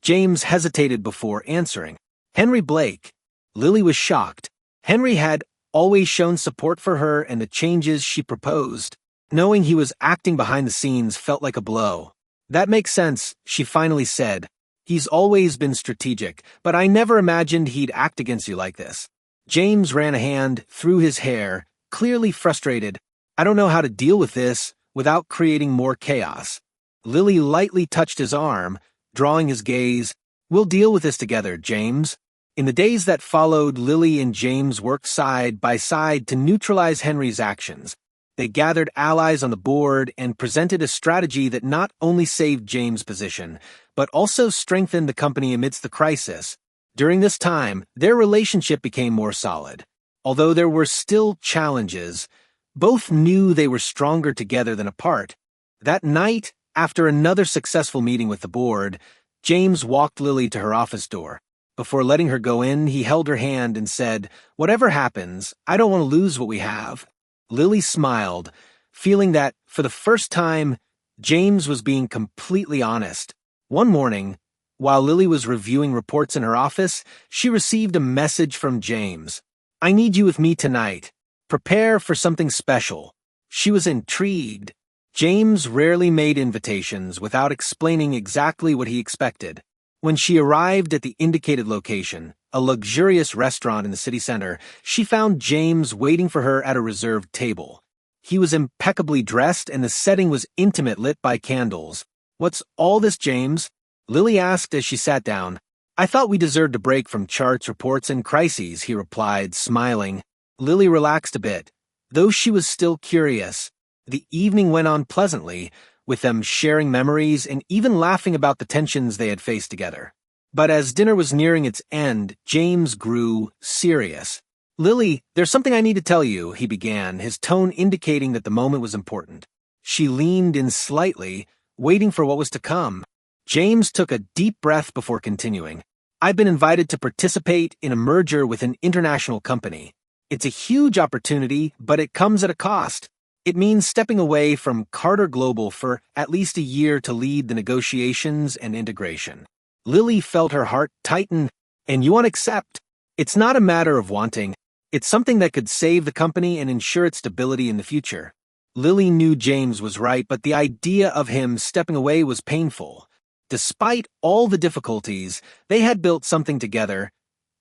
James hesitated before answering. "Henry Blake." Lily was shocked. Henry had always shown support for her and the changes she proposed. Knowing he was acting behind the scenes felt like a blow. "That makes sense," she finally said. "He's always been strategic, but I never imagined he'd act against you like this." James ran a hand through his hair, clearly frustrated. "I don't know how to deal with this without creating more chaos." Lily lightly touched his arm, drawing his gaze. "We'll deal with this together, James." In the days that followed, Lily and James worked side by side to neutralize Henry's actions. They gathered allies on the board and presented a strategy that not only saved James' position, but also strengthened the company amidst the crisis. During this time, their relationship became more solid. Although there were still challenges, both knew they were stronger together than apart. That night, after another successful meeting with the board, James walked Lily to her office door. Before letting her go in, he held her hand and said, "Whatever happens, I don't want to lose what we have." Lily smiled, feeling that, for the first time, James was being completely honest. One morning, while Lily was reviewing reports in her office, she received a message from James. "I need you with me tonight. Prepare for something special." She was intrigued. James rarely made invitations without explaining exactly what he expected. When she arrived at the indicated location, a luxurious restaurant in the city center, she found James waiting for her at a reserved table. He was impeccably dressed and the setting was intimate, lit by candles. "What's all this, James?" Lily asked as she sat down. "I thought we deserved a break from charts, reports, and crises," he replied, smiling. Lily relaxed a bit, though she was still curious. The evening went on pleasantly, with them sharing memories and even laughing about the tensions they had faced together. But as dinner was nearing its end, James grew serious. "Lily, there's something I need to tell you," he began, his tone indicating that the moment was important. She leaned in slightly, waiting for what was to come. James took a deep breath before continuing. "I've been invited to participate in a merger with an international company. It's a huge opportunity, but it comes at a cost. It means stepping away from Carter Global for at least a year to lead the negotiations and integration." Lily felt her heart tighten. "And you won't accept?" "It's not a matter of wanting. It's something that could save the company and ensure its stability in the future." Lily knew James was right, but the idea of him stepping away was painful. Despite all the difficulties, they had built something together,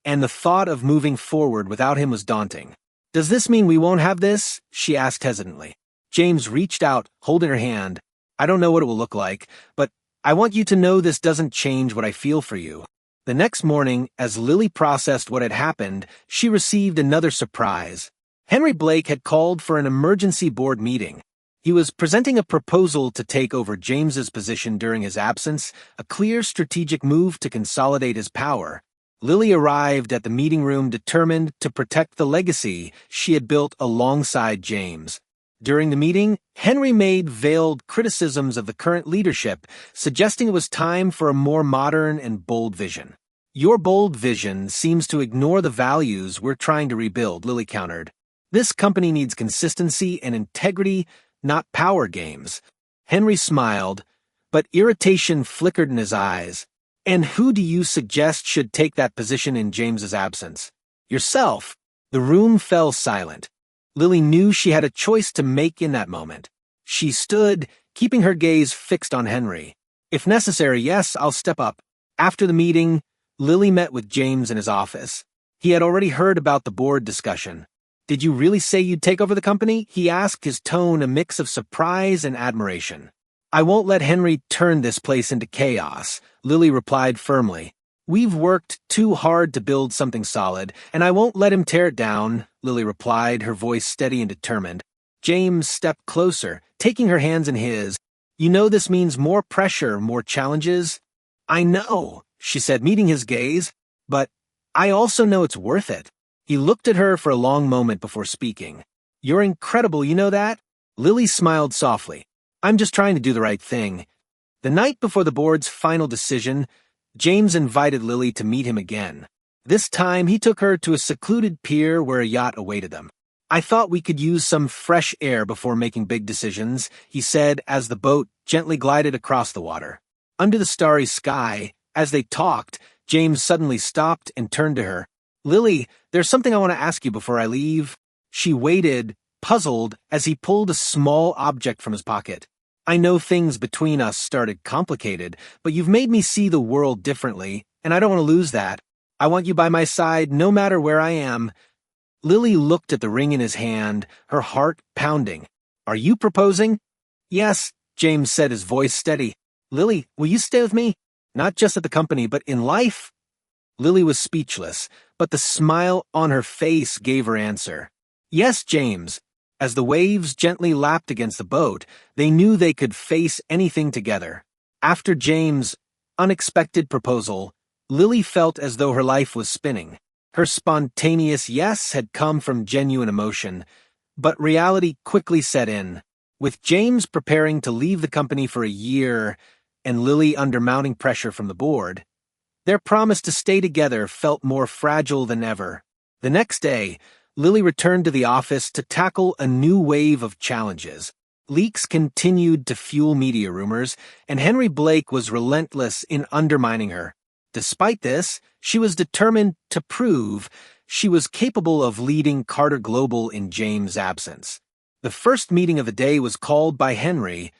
and the thought of moving forward without him was daunting. "Does this mean we won't have this?" she asked hesitantly. James reached out, holding her hand. "I don't know what it will look like, but I want you to know this doesn't change what I feel for you." The next morning, as Lily processed what had happened, she received another surprise. Henry Blake had called for an emergency board meeting. He was presenting a proposal to take over James's position during his absence, a clear strategic move to consolidate his power. Lily arrived at the meeting room determined to protect the legacy she had built alongside James. During the meeting, Henry made veiled criticisms of the current leadership, suggesting it was time for a more modern and bold vision. Your bold vision seems to ignore the values we're trying to rebuild, Lily countered. This company needs consistency and integrity, not power games. Henry smiled, but irritation flickered in his eyes. And who do you suggest should take that position in James's absence? Yourself. The room fell silent. Lily knew she had a choice to make in that moment. She stood, keeping her gaze fixed on Henry. If necessary, yes, I'll step up. After the meeting, Lily met with James in his office. He had already heard about the board discussion. Did you really say you'd take over the company? He asked, his tone a mix of surprise and admiration. I won't let Henry turn this place into chaos, Lily replied firmly. We've worked too hard to build something solid, and I won't let him tear it down, Lily replied, her voice steady and determined. James stepped closer, taking her hands in his. You know this means more pressure, more challenges? I know, she said, meeting his gaze, but I also know it's worth it. He looked at her for a long moment before speaking. You're incredible, you know that? Lily smiled softly. I'm just trying to do the right thing. The night before the board's final decision, James invited Lily to meet him again. This time, he took her to a secluded pier where a yacht awaited them. I thought we could use some fresh air before making big decisions, he said as the boat gently glided across the water. Under the starry sky, as they talked, James suddenly stopped and turned to her. Lily, there's something I want to ask you before I leave. She waited, puzzled, as he pulled a small object from his pocket. I know things between us started complicated, but you've made me see the world differently, and I don't want to lose that. I want you by my side no matter where I am. Lily looked at the ring in his hand, her heart pounding. Are you proposing? Yes, James said, his voice steady. Lily, will you stay with me? Not just at the company, but in life? Lily was speechless, but the smile on her face gave her answer. Yes, James. As the waves gently lapped against the boat, they knew they could face anything together. After James' unexpected proposal, Lily felt as though her life was spinning. Her spontaneous yes had come from genuine emotion, but reality quickly set in. With James preparing to leave the company for a year and Lily under mounting pressure from the board, their promise to stay together felt more fragile than ever. The next day, Lily returned to the office to tackle a new wave of challenges. Leaks continued to fuel media rumors, and Henry Blake was relentless in undermining her. Despite this, she was determined to prove she was capable of leading Carter Global in James' absence. The first meeting of the day was called by Henry,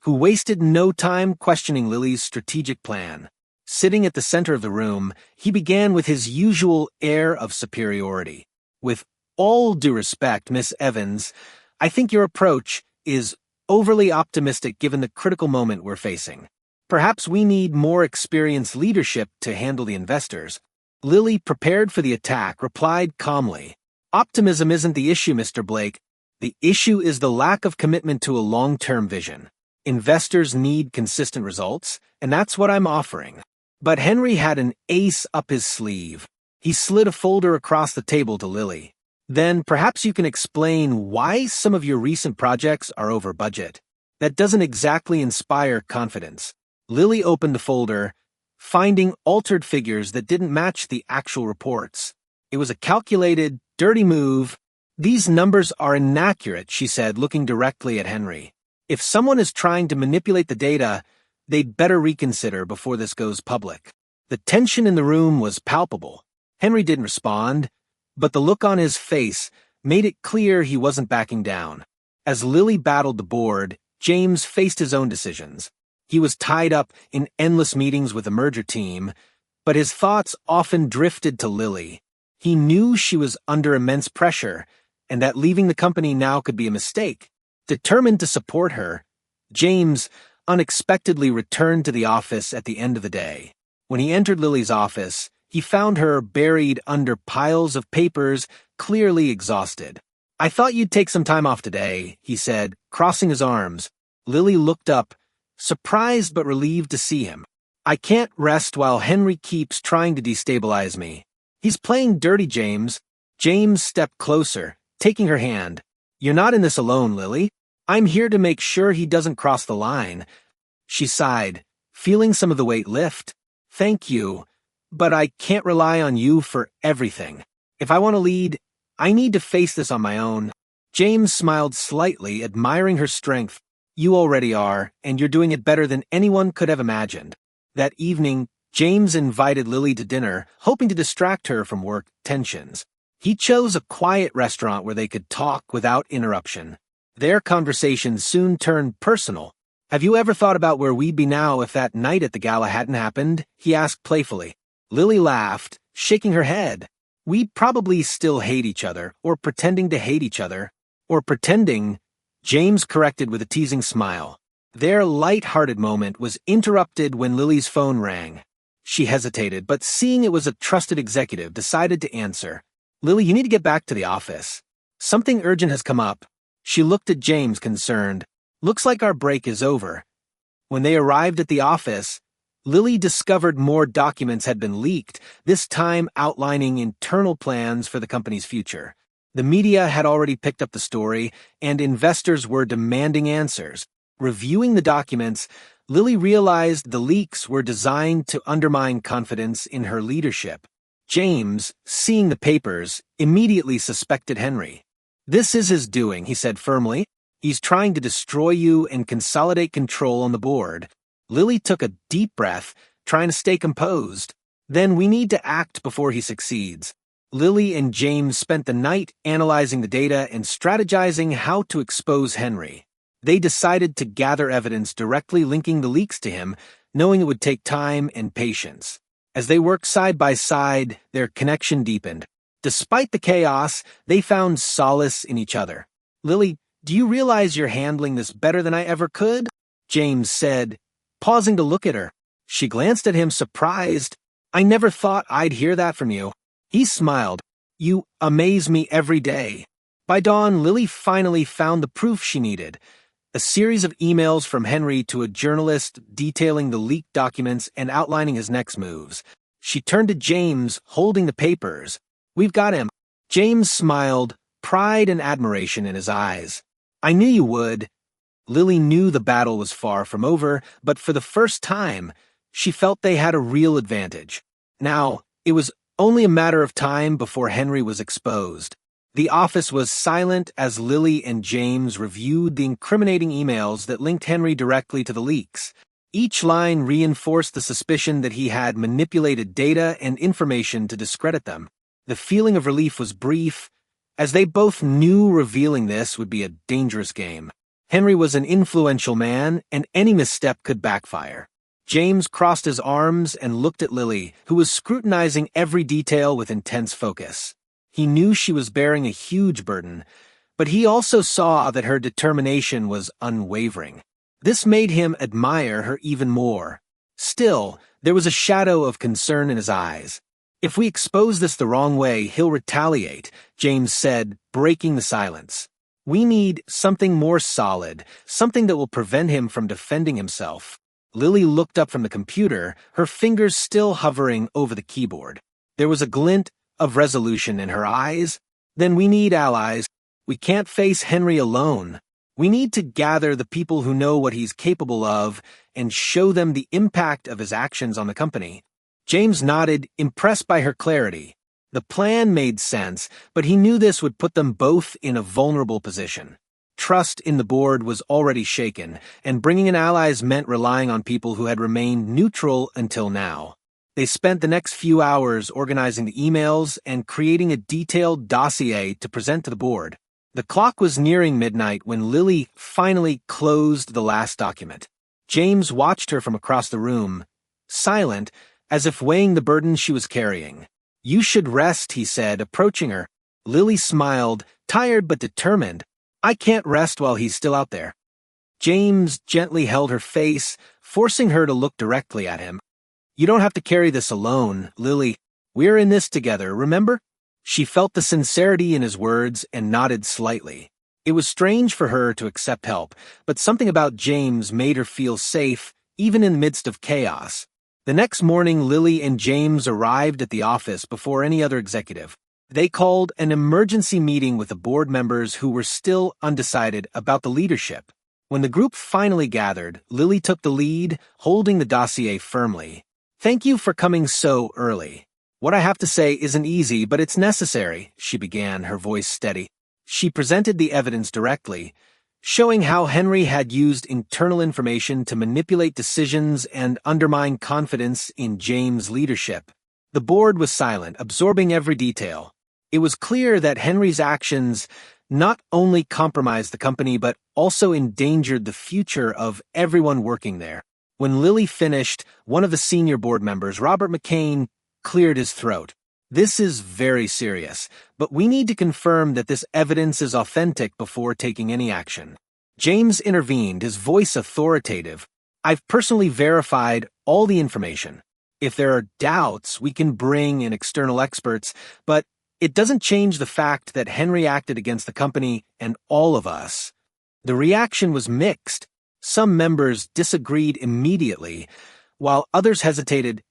who wasted no time questioning Lily's strategic plan. Sitting at the center of the room, he began with his usual air of superiority. With all due respect, Miss Evans, I think your approach is overly optimistic given the critical moment we're facing. Perhaps we need more experienced leadership to handle the investors. Lily, prepared for the attack, replied calmly. Optimism isn't the issue, Mr. Blake. The issue is the lack of commitment to a long-term vision. Investors need consistent results, and that's what I'm offering. But Henry had an ace up his sleeve. He slid a folder across the table to Lily. Then perhaps you can explain why some of your recent projects are over budget. That doesn't exactly inspire confidence. Lily opened the folder, finding altered figures that didn't match the actual reports. It was a calculated, dirty move. These numbers are inaccurate, she said, looking directly at Henry. If someone is trying to manipulate the data, they'd better reconsider before this goes public. The tension in the room was palpable. Henry didn't respond, but the look on his face made it clear he wasn't backing down. As Lily battled the board, James faced his own decisions. He was tied up in endless meetings with the merger team, but his thoughts often drifted to Lily. He knew she was under immense pressure, and that leaving the company now could be a mistake. Determined to support her, James unexpectedly returned to the office at the end of the day. When he entered Lily's office, he found her buried under piles of papers, clearly exhausted. I thought you'd take some time off today, he said, crossing his arms. Lily looked up, surprised but relieved to see him. I can't rest while Henry keeps trying to destabilize me. He's playing dirty, James. James stepped closer, taking her hand. You're not in this alone, Lily. I'm here to make sure he doesn't cross the line. She sighed, feeling some of the weight lift. Thank you, but I can't rely on you for everything. If I want to lead, I need to face this on my own. James smiled slightly, admiring her strength. You already are, and you're doing it better than anyone could have imagined. That evening, James invited Lily to dinner, hoping to distract her from work tensions. He chose a quiet restaurant where they could talk without interruption. Their conversation soon turned personal. Have you ever thought about where we'd be now if that night at the gala hadn't happened? He asked playfully. Lily laughed, shaking her head. We'd probably still hate each other, or pretending to hate each other. Or pretending, James corrected with a teasing smile. Their light-hearted moment was interrupted when Lily's phone rang. She hesitated, but seeing it was a trusted executive, decided to answer. Lily, you need to get back to the office. Something urgent has come up. She looked at James, concerned. Looks like our break is over. When they arrived at the office, Lily discovered more documents had been leaked, this time outlining internal plans for the company's future. The media had already picked up the story, and investors were demanding answers. Reviewing the documents, Lily realized the leaks were designed to undermine confidence in her leadership. James, seeing the papers, immediately suspected Henry. This is his doing, he said firmly. He's trying to destroy you and consolidate control on the board. Lily took a deep breath, trying to stay composed. Then we need to act before he succeeds. Lily and James spent the night analyzing the data and strategizing how to expose Henry. They decided to gather evidence directly linking the leaks to him, knowing it would take time and patience. As they worked side by side, their connection deepened. Despite the chaos, they found solace in each other. Lily, do you realize you're handling this better than I ever could? James said, pausing to look at her. She glanced at him, surprised. I never thought I'd hear that from you. He smiled. You amaze me every day. By dawn, Lily finally found the proof she needed. A series of emails from Henry to a journalist detailing the leaked documents and outlining his next moves. She turned to James, holding the papers. We've got him. James smiled, pride and admiration in his eyes. I knew you would. Lily knew the battle was far from over, but for the first time, she felt they had a real advantage. Now, it was only a matter of time before Henry was exposed. The office was silent as Lily and James reviewed the incriminating emails that linked Henry directly to the leaks. Each line reinforced the suspicion that he had manipulated data and information to discredit them. The feeling of relief was brief, as they both knew revealing this would be a dangerous game. Henry was an influential man, and any misstep could backfire. James crossed his arms and looked at Lily, who was scrutinizing every detail with intense focus. He knew she was bearing a huge burden, but he also saw that her determination was unwavering. This made him admire her even more. Still, there was a shadow of concern in his eyes. If we expose this the wrong way, he'll retaliate, James said, breaking the silence. We need something more solid, something that will prevent him from defending himself. Lily looked up from the computer, her fingers still hovering over the keyboard. There was a glint of resolution in her eyes. Then we need allies. We can't face Henry alone. We need to gather the people who know what he's capable of and show them the impact of his actions on the company. James nodded, impressed by her clarity. The plan made sense, but he knew this would put them both in a vulnerable position. Trust in the board was already shaken, and bringing in allies meant relying on people who had remained neutral until now. They spent the next few hours organizing the emails and creating a detailed dossier to present to the board. The clock was nearing midnight when Lily finally closed the last document. James watched her from across the room, silent, as if weighing the burden she was carrying. You should rest, he said, approaching her. Lily smiled, tired but determined. I can't rest while he's still out there. James gently held her face, forcing her to look directly at him. You don't have to carry this alone, Lily. We're in this together, remember? She felt the sincerity in his words and nodded slightly. It was strange for her to accept help, but something about James made her feel safe, even in the midst of chaos. The next morning, Lily and James arrived at the office before any other executive. They called an emergency meeting with the board members who were still undecided about the leadership. When the group finally gathered, Lily took the lead, holding the dossier firmly. "Thank you for coming so early. What I have to say isn't easy, but it's necessary," she began, her voice steady. She presented the evidence directly, showing how Henry had used internal information to manipulate decisions and undermine confidence in James' leadership. The board was silent, absorbing every detail. It was clear that Henry's actions not only compromised the company but also endangered the future of everyone working there. When Lily finished, one of the senior board members, Robert McCain, cleared his throat. "This is very serious, but we need to confirm that this evidence is authentic before taking any action." James intervened, his voice authoritative. "I've personally verified all the information. If there are doubts, we can bring in external experts, but it doesn't change the fact that Henry acted against the company and all of us." The reaction was mixed. Some members disagreed immediately, while others hesitated,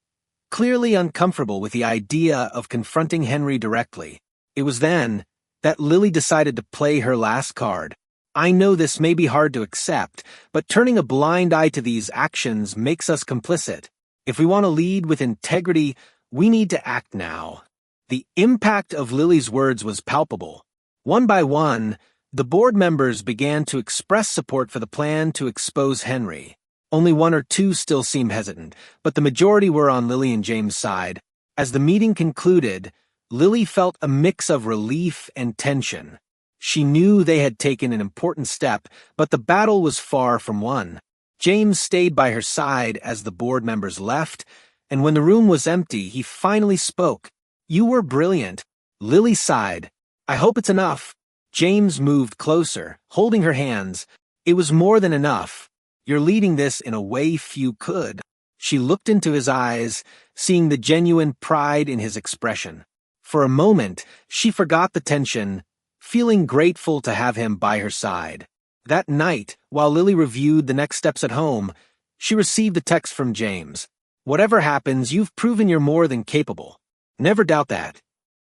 clearly uncomfortable with the idea of confronting Henry directly. It was then that Lily decided to play her last card. "I know this may be hard to accept, but turning a blind eye to these actions makes us complicit. If we want to lead with integrity, we need to act now." The impact of Lily's words was palpable. One by one, the board members began to express support for the plan to expose Henry. Only one or two still seemed hesitant, but the majority were on Lily and James' side. As the meeting concluded, Lily felt a mix of relief and tension. She knew they had taken an important step, but the battle was far from won. James stayed by her side as the board members left, and when the room was empty, he finally spoke. "You were brilliant." Lily sighed. "I hope it's enough." James moved closer, holding her hands. "It was more than enough. You're leading this in a way few could." She looked into his eyes, seeing the genuine pride in his expression. For a moment, she forgot the tension, feeling grateful to have him by her side. That night, while Lily reviewed the next steps at home, she received a text from James. "Whatever happens, you've proven you're more than capable. Never doubt that."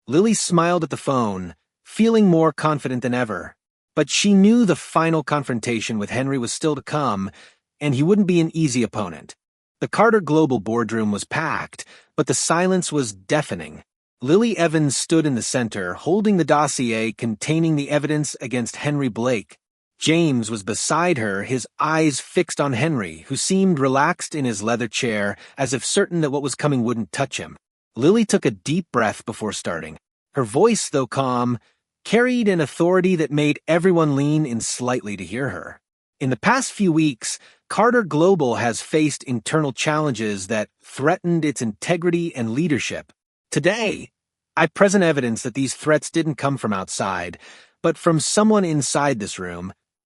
Lily smiled at the phone, feeling more confident than ever. But she knew the final confrontation with Henry was still to come, and he wouldn't be an easy opponent. The Carter Global boardroom was packed, but the silence was deafening. Lily Evans stood in the center, holding the dossier containing the evidence against Henry Blake. James was beside her, his eyes fixed on Henry, who seemed relaxed in his leather chair, as if certain that what was coming wouldn't touch him. Lily took a deep breath before starting. Her voice, though calm, carried an authority that made everyone lean in slightly to hear her. In the past few weeks, Carter Global has faced internal challenges that threatened its integrity and leadership. Today, I present evidence that these threats didn't come from outside, but from someone inside this room.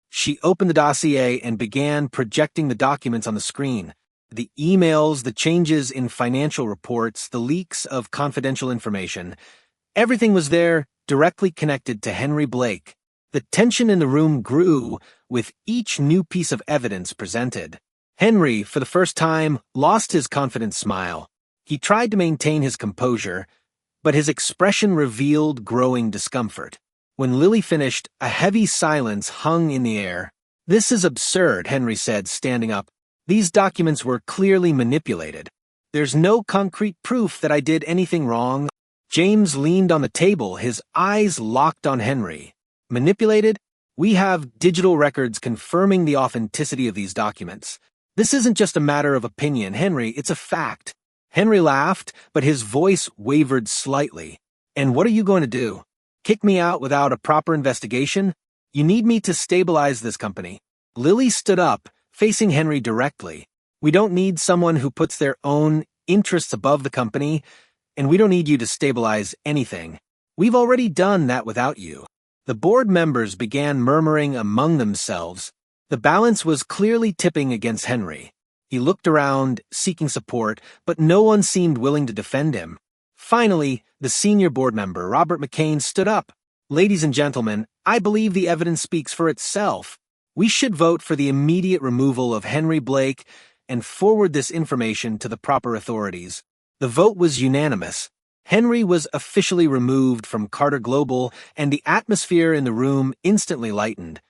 She opened the dossier and began projecting the documents on the screen. The emails, the changes in financial reports, the leaks of confidential information. Everything was there, directly connected to Henry Blake. The tension in the room grew with each new piece of evidence presented. Henry, for the first time, lost his confident smile. He tried to maintain his composure, but his expression revealed growing discomfort. When Lily finished, a heavy silence hung in the air. "This is absurd," Henry said, standing up. "These documents were clearly manipulated. There's no concrete proof that I did anything wrong." James leaned on the table, his eyes locked on Henry. "Manipulated? We have digital records confirming the authenticity of these documents. This isn't just a matter of opinion, Henry, it's a fact." Henry laughed, but his voice wavered slightly. "And what are you going to do? Kick me out without a proper investigation? You need me to stabilize this company." Lily stood up, facing Henry directly. "We don't need someone who puts their own interests above the company, and we don't need you to stabilize anything. We've already done that without you." The board members began murmuring among themselves. The balance was clearly tipping against Henry. He looked around, seeking support, but no one seemed willing to defend him. Finally, the senior board member, Robert McCain, stood up. "Ladies and gentlemen, I believe the evidence speaks for itself. We should vote for the immediate removal of Henry Blake and forward this information to the proper authorities." The vote was unanimous. Henry was officially removed from Carter Global, and the atmosphere in the room instantly lightened,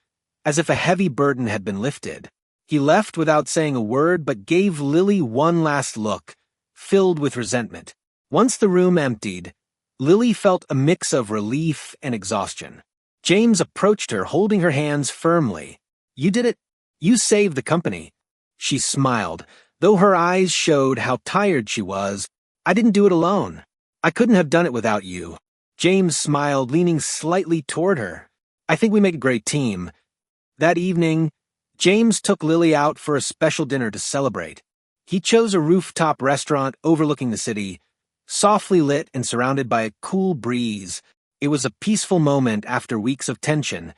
as if a heavy burden had been lifted. He left without saying a word but gave Lily one last look, filled with resentment. Once the room emptied, Lily felt a mix of relief and exhaustion. James approached her, holding her hands firmly. "You did it. You saved the company." She smiled, though her eyes showed how tired she was. "I didn't do it alone. I couldn't have done it without you." James smiled, leaning slightly toward her. "I think we make a great team." That evening, James took Lily out for a special dinner to celebrate. He chose a rooftop restaurant overlooking the city, softly lit and surrounded by a cool breeze. It was a peaceful moment after weeks of tension,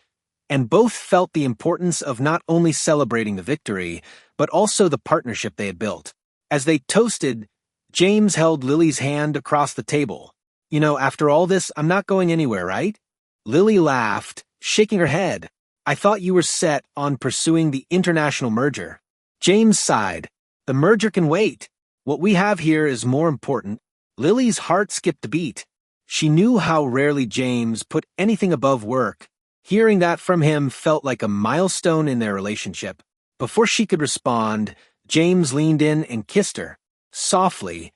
and both felt the importance of not only celebrating the victory, but also the partnership they had built. As they toasted, James held Lily's hand across the table. "You know, after all this, I'm not going anywhere, right?" Lily laughed, shaking her head. "I thought you were set on pursuing the international merger." James sighed. "The merger can wait. What we have here is more important." Lily's heart skipped a beat. She knew how rarely James put anything above work. Hearing that from him felt like a milestone in their relationship. Before she could respond, James leaned in and kissed her, softly,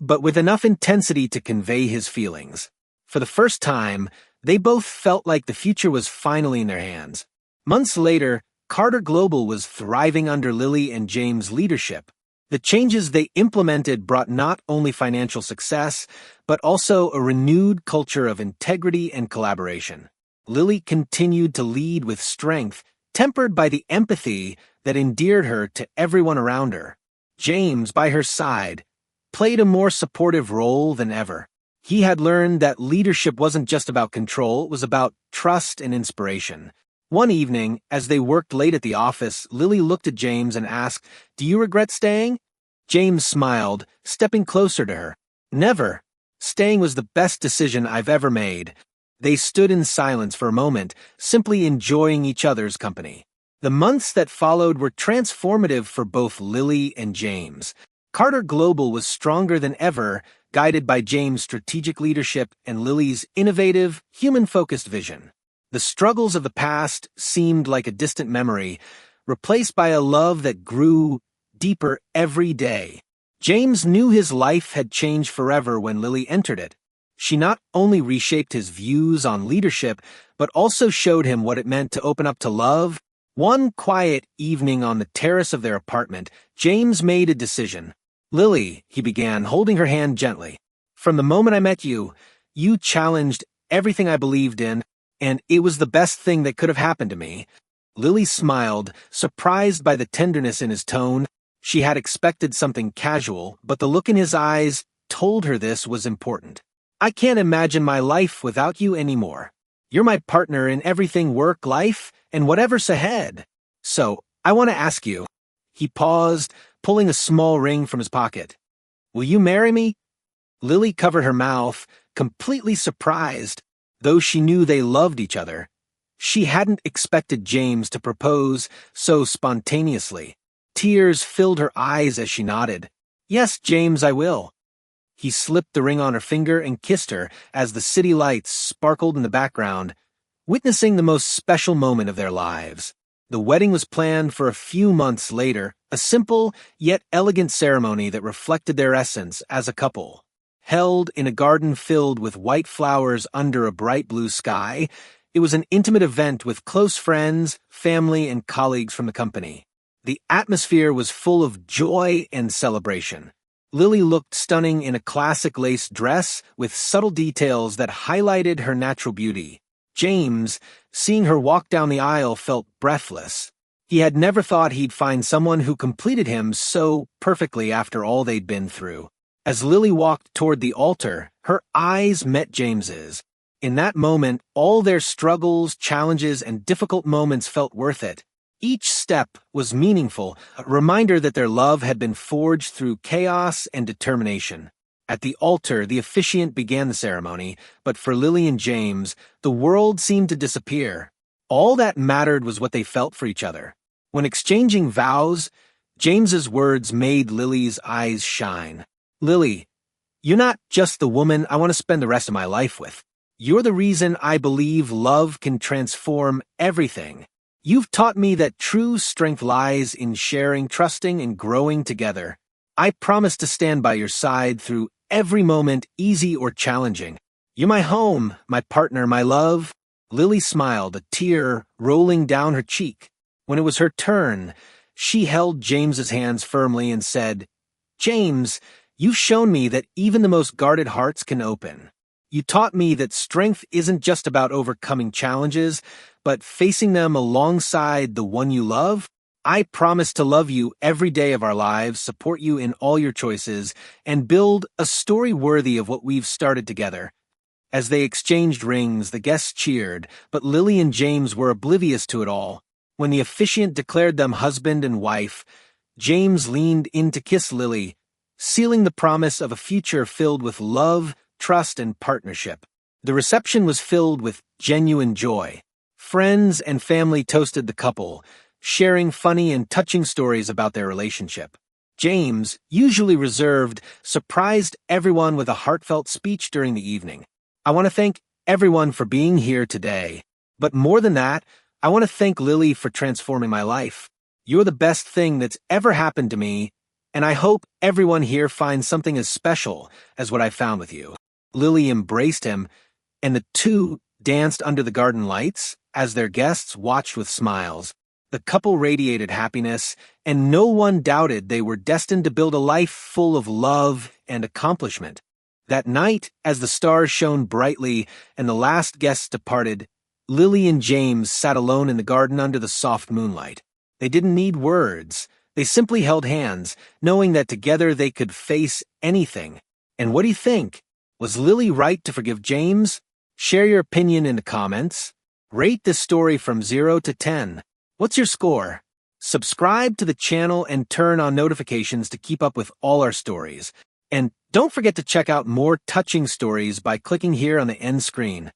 but with enough intensity to convey his feelings. For the first time, they both felt like the future was finally in their hands. Months later, Carter Global was thriving under Lily and James' leadership. The changes they implemented brought not only financial success, but also a renewed culture of integrity and collaboration. Lily continued to lead with strength, tempered by the empathy that endeared her to everyone around her. James, by her side, played a more supportive role than ever. He had learned that leadership wasn't just about control, it was about trust and inspiration. One evening, as they worked late at the office, Lily looked at James and asked, "Do you regret staying?" James smiled, stepping closer to her. "Never. Staying was the best decision I've ever made." They stood in silence for a moment, simply enjoying each other's company. The months that followed were transformative for both Lily and James. Carter Global was stronger than ever, guided by James' strategic leadership and Lily's innovative, human-focused vision. The struggles of the past seemed like a distant memory, replaced by a love that grew deeper every day. James knew his life had changed forever when Lily entered it. She not only reshaped his views on leadership, but also showed him what it meant to open up to love. One quiet evening on the terrace of their apartment, James made a decision. "Lily," he began, holding her hand gently, "from the moment I met you, you challenged everything I believed in, and it was the best thing that could have happened to me." Lily smiled, surprised by the tenderness in his tone. She had expected something casual, but the look in his eyes told her this was important. "I can't imagine my life without you anymore. You're my partner in everything work, life, and whatever's ahead. So, I want to ask you." He paused, pulling a small ring from his pocket. "Will you marry me?" Lily covered her mouth, completely surprised. Though she knew they loved each other, she hadn't expected James to propose so spontaneously. Tears filled her eyes as she nodded. "Yes, James, I will." He slipped the ring on her finger and kissed her as the city lights sparkled in the background, witnessing the most special moment of their lives. The wedding was planned for a few months later, a simple yet elegant ceremony that reflected their essence as a couple. Held in a garden filled with white flowers under a bright blue sky, it was an intimate event with close friends, family, and colleagues from the company. The atmosphere was full of joy and celebration. Lily looked stunning in a classic lace dress with subtle details that highlighted her natural beauty. James, seeing her walk down the aisle, felt breathless. He had never thought he'd find someone who completed him so perfectly after all they'd been through. As Lily walked toward the altar, her eyes met James's. In that moment, all their struggles, challenges, and difficult moments felt worth it. Each step was meaningful, a reminder that their love had been forged through chaos and determination. At the altar, the officiant began the ceremony, but for Lily and James, the world seemed to disappear. All that mattered was what they felt for each other. When exchanging vows, James's words made Lily's eyes shine. "Lily, You're not just the woman I want to spend the rest of my life with. You're the reason I believe love can transform everything. You've taught me that true strength lies in sharing, trusting, and growing together. I promise to stand by your side through every moment, easy or challenging. You're my home, my partner, my love. Lily smiled, a tear rolling down her cheek. When it was her turn, she held James's hands firmly and said, "James, you've shown me that even the most guarded hearts can open. You taught me that strength isn't just about overcoming challenges, but facing them alongside the one you love. I promise to love you every day of our lives, support you in all your choices, and build a story worthy of what we've started together." As they exchanged rings, the guests cheered, but Lily and James were oblivious to it all. When the officiant declared them husband and wife, James leaned in to kiss Lily, sealing the promise of a future filled with love, trust, and partnership. The reception was filled with genuine joy. Friends and family toasted the couple, sharing funny and touching stories about their relationship. James, usually reserved, surprised everyone with a heartfelt speech during the evening. "I want to thank everyone for being here today. But more than that, I want to thank Lily for transforming my life. You're the best thing that's ever happened to me, and I hope everyone here finds something as special as what I found with you." Lily embraced him, and the two danced under the garden lights as their guests watched with smiles. The couple radiated happiness, and no one doubted they were destined to build a life full of love and accomplishment. That night, as the stars shone brightly and the last guests departed, Lily and James sat alone in the garden under the soft moonlight. They didn't need words. They simply held hands, knowing that together they could face anything. And what do you think? Was Lily right to forgive James? Share your opinion in the comments. Rate this story from 0 to 10. What's your score? Subscribe to the channel and turn on notifications to keep up with all our stories. And don't forget to check out more touching stories by clicking here on the end screen.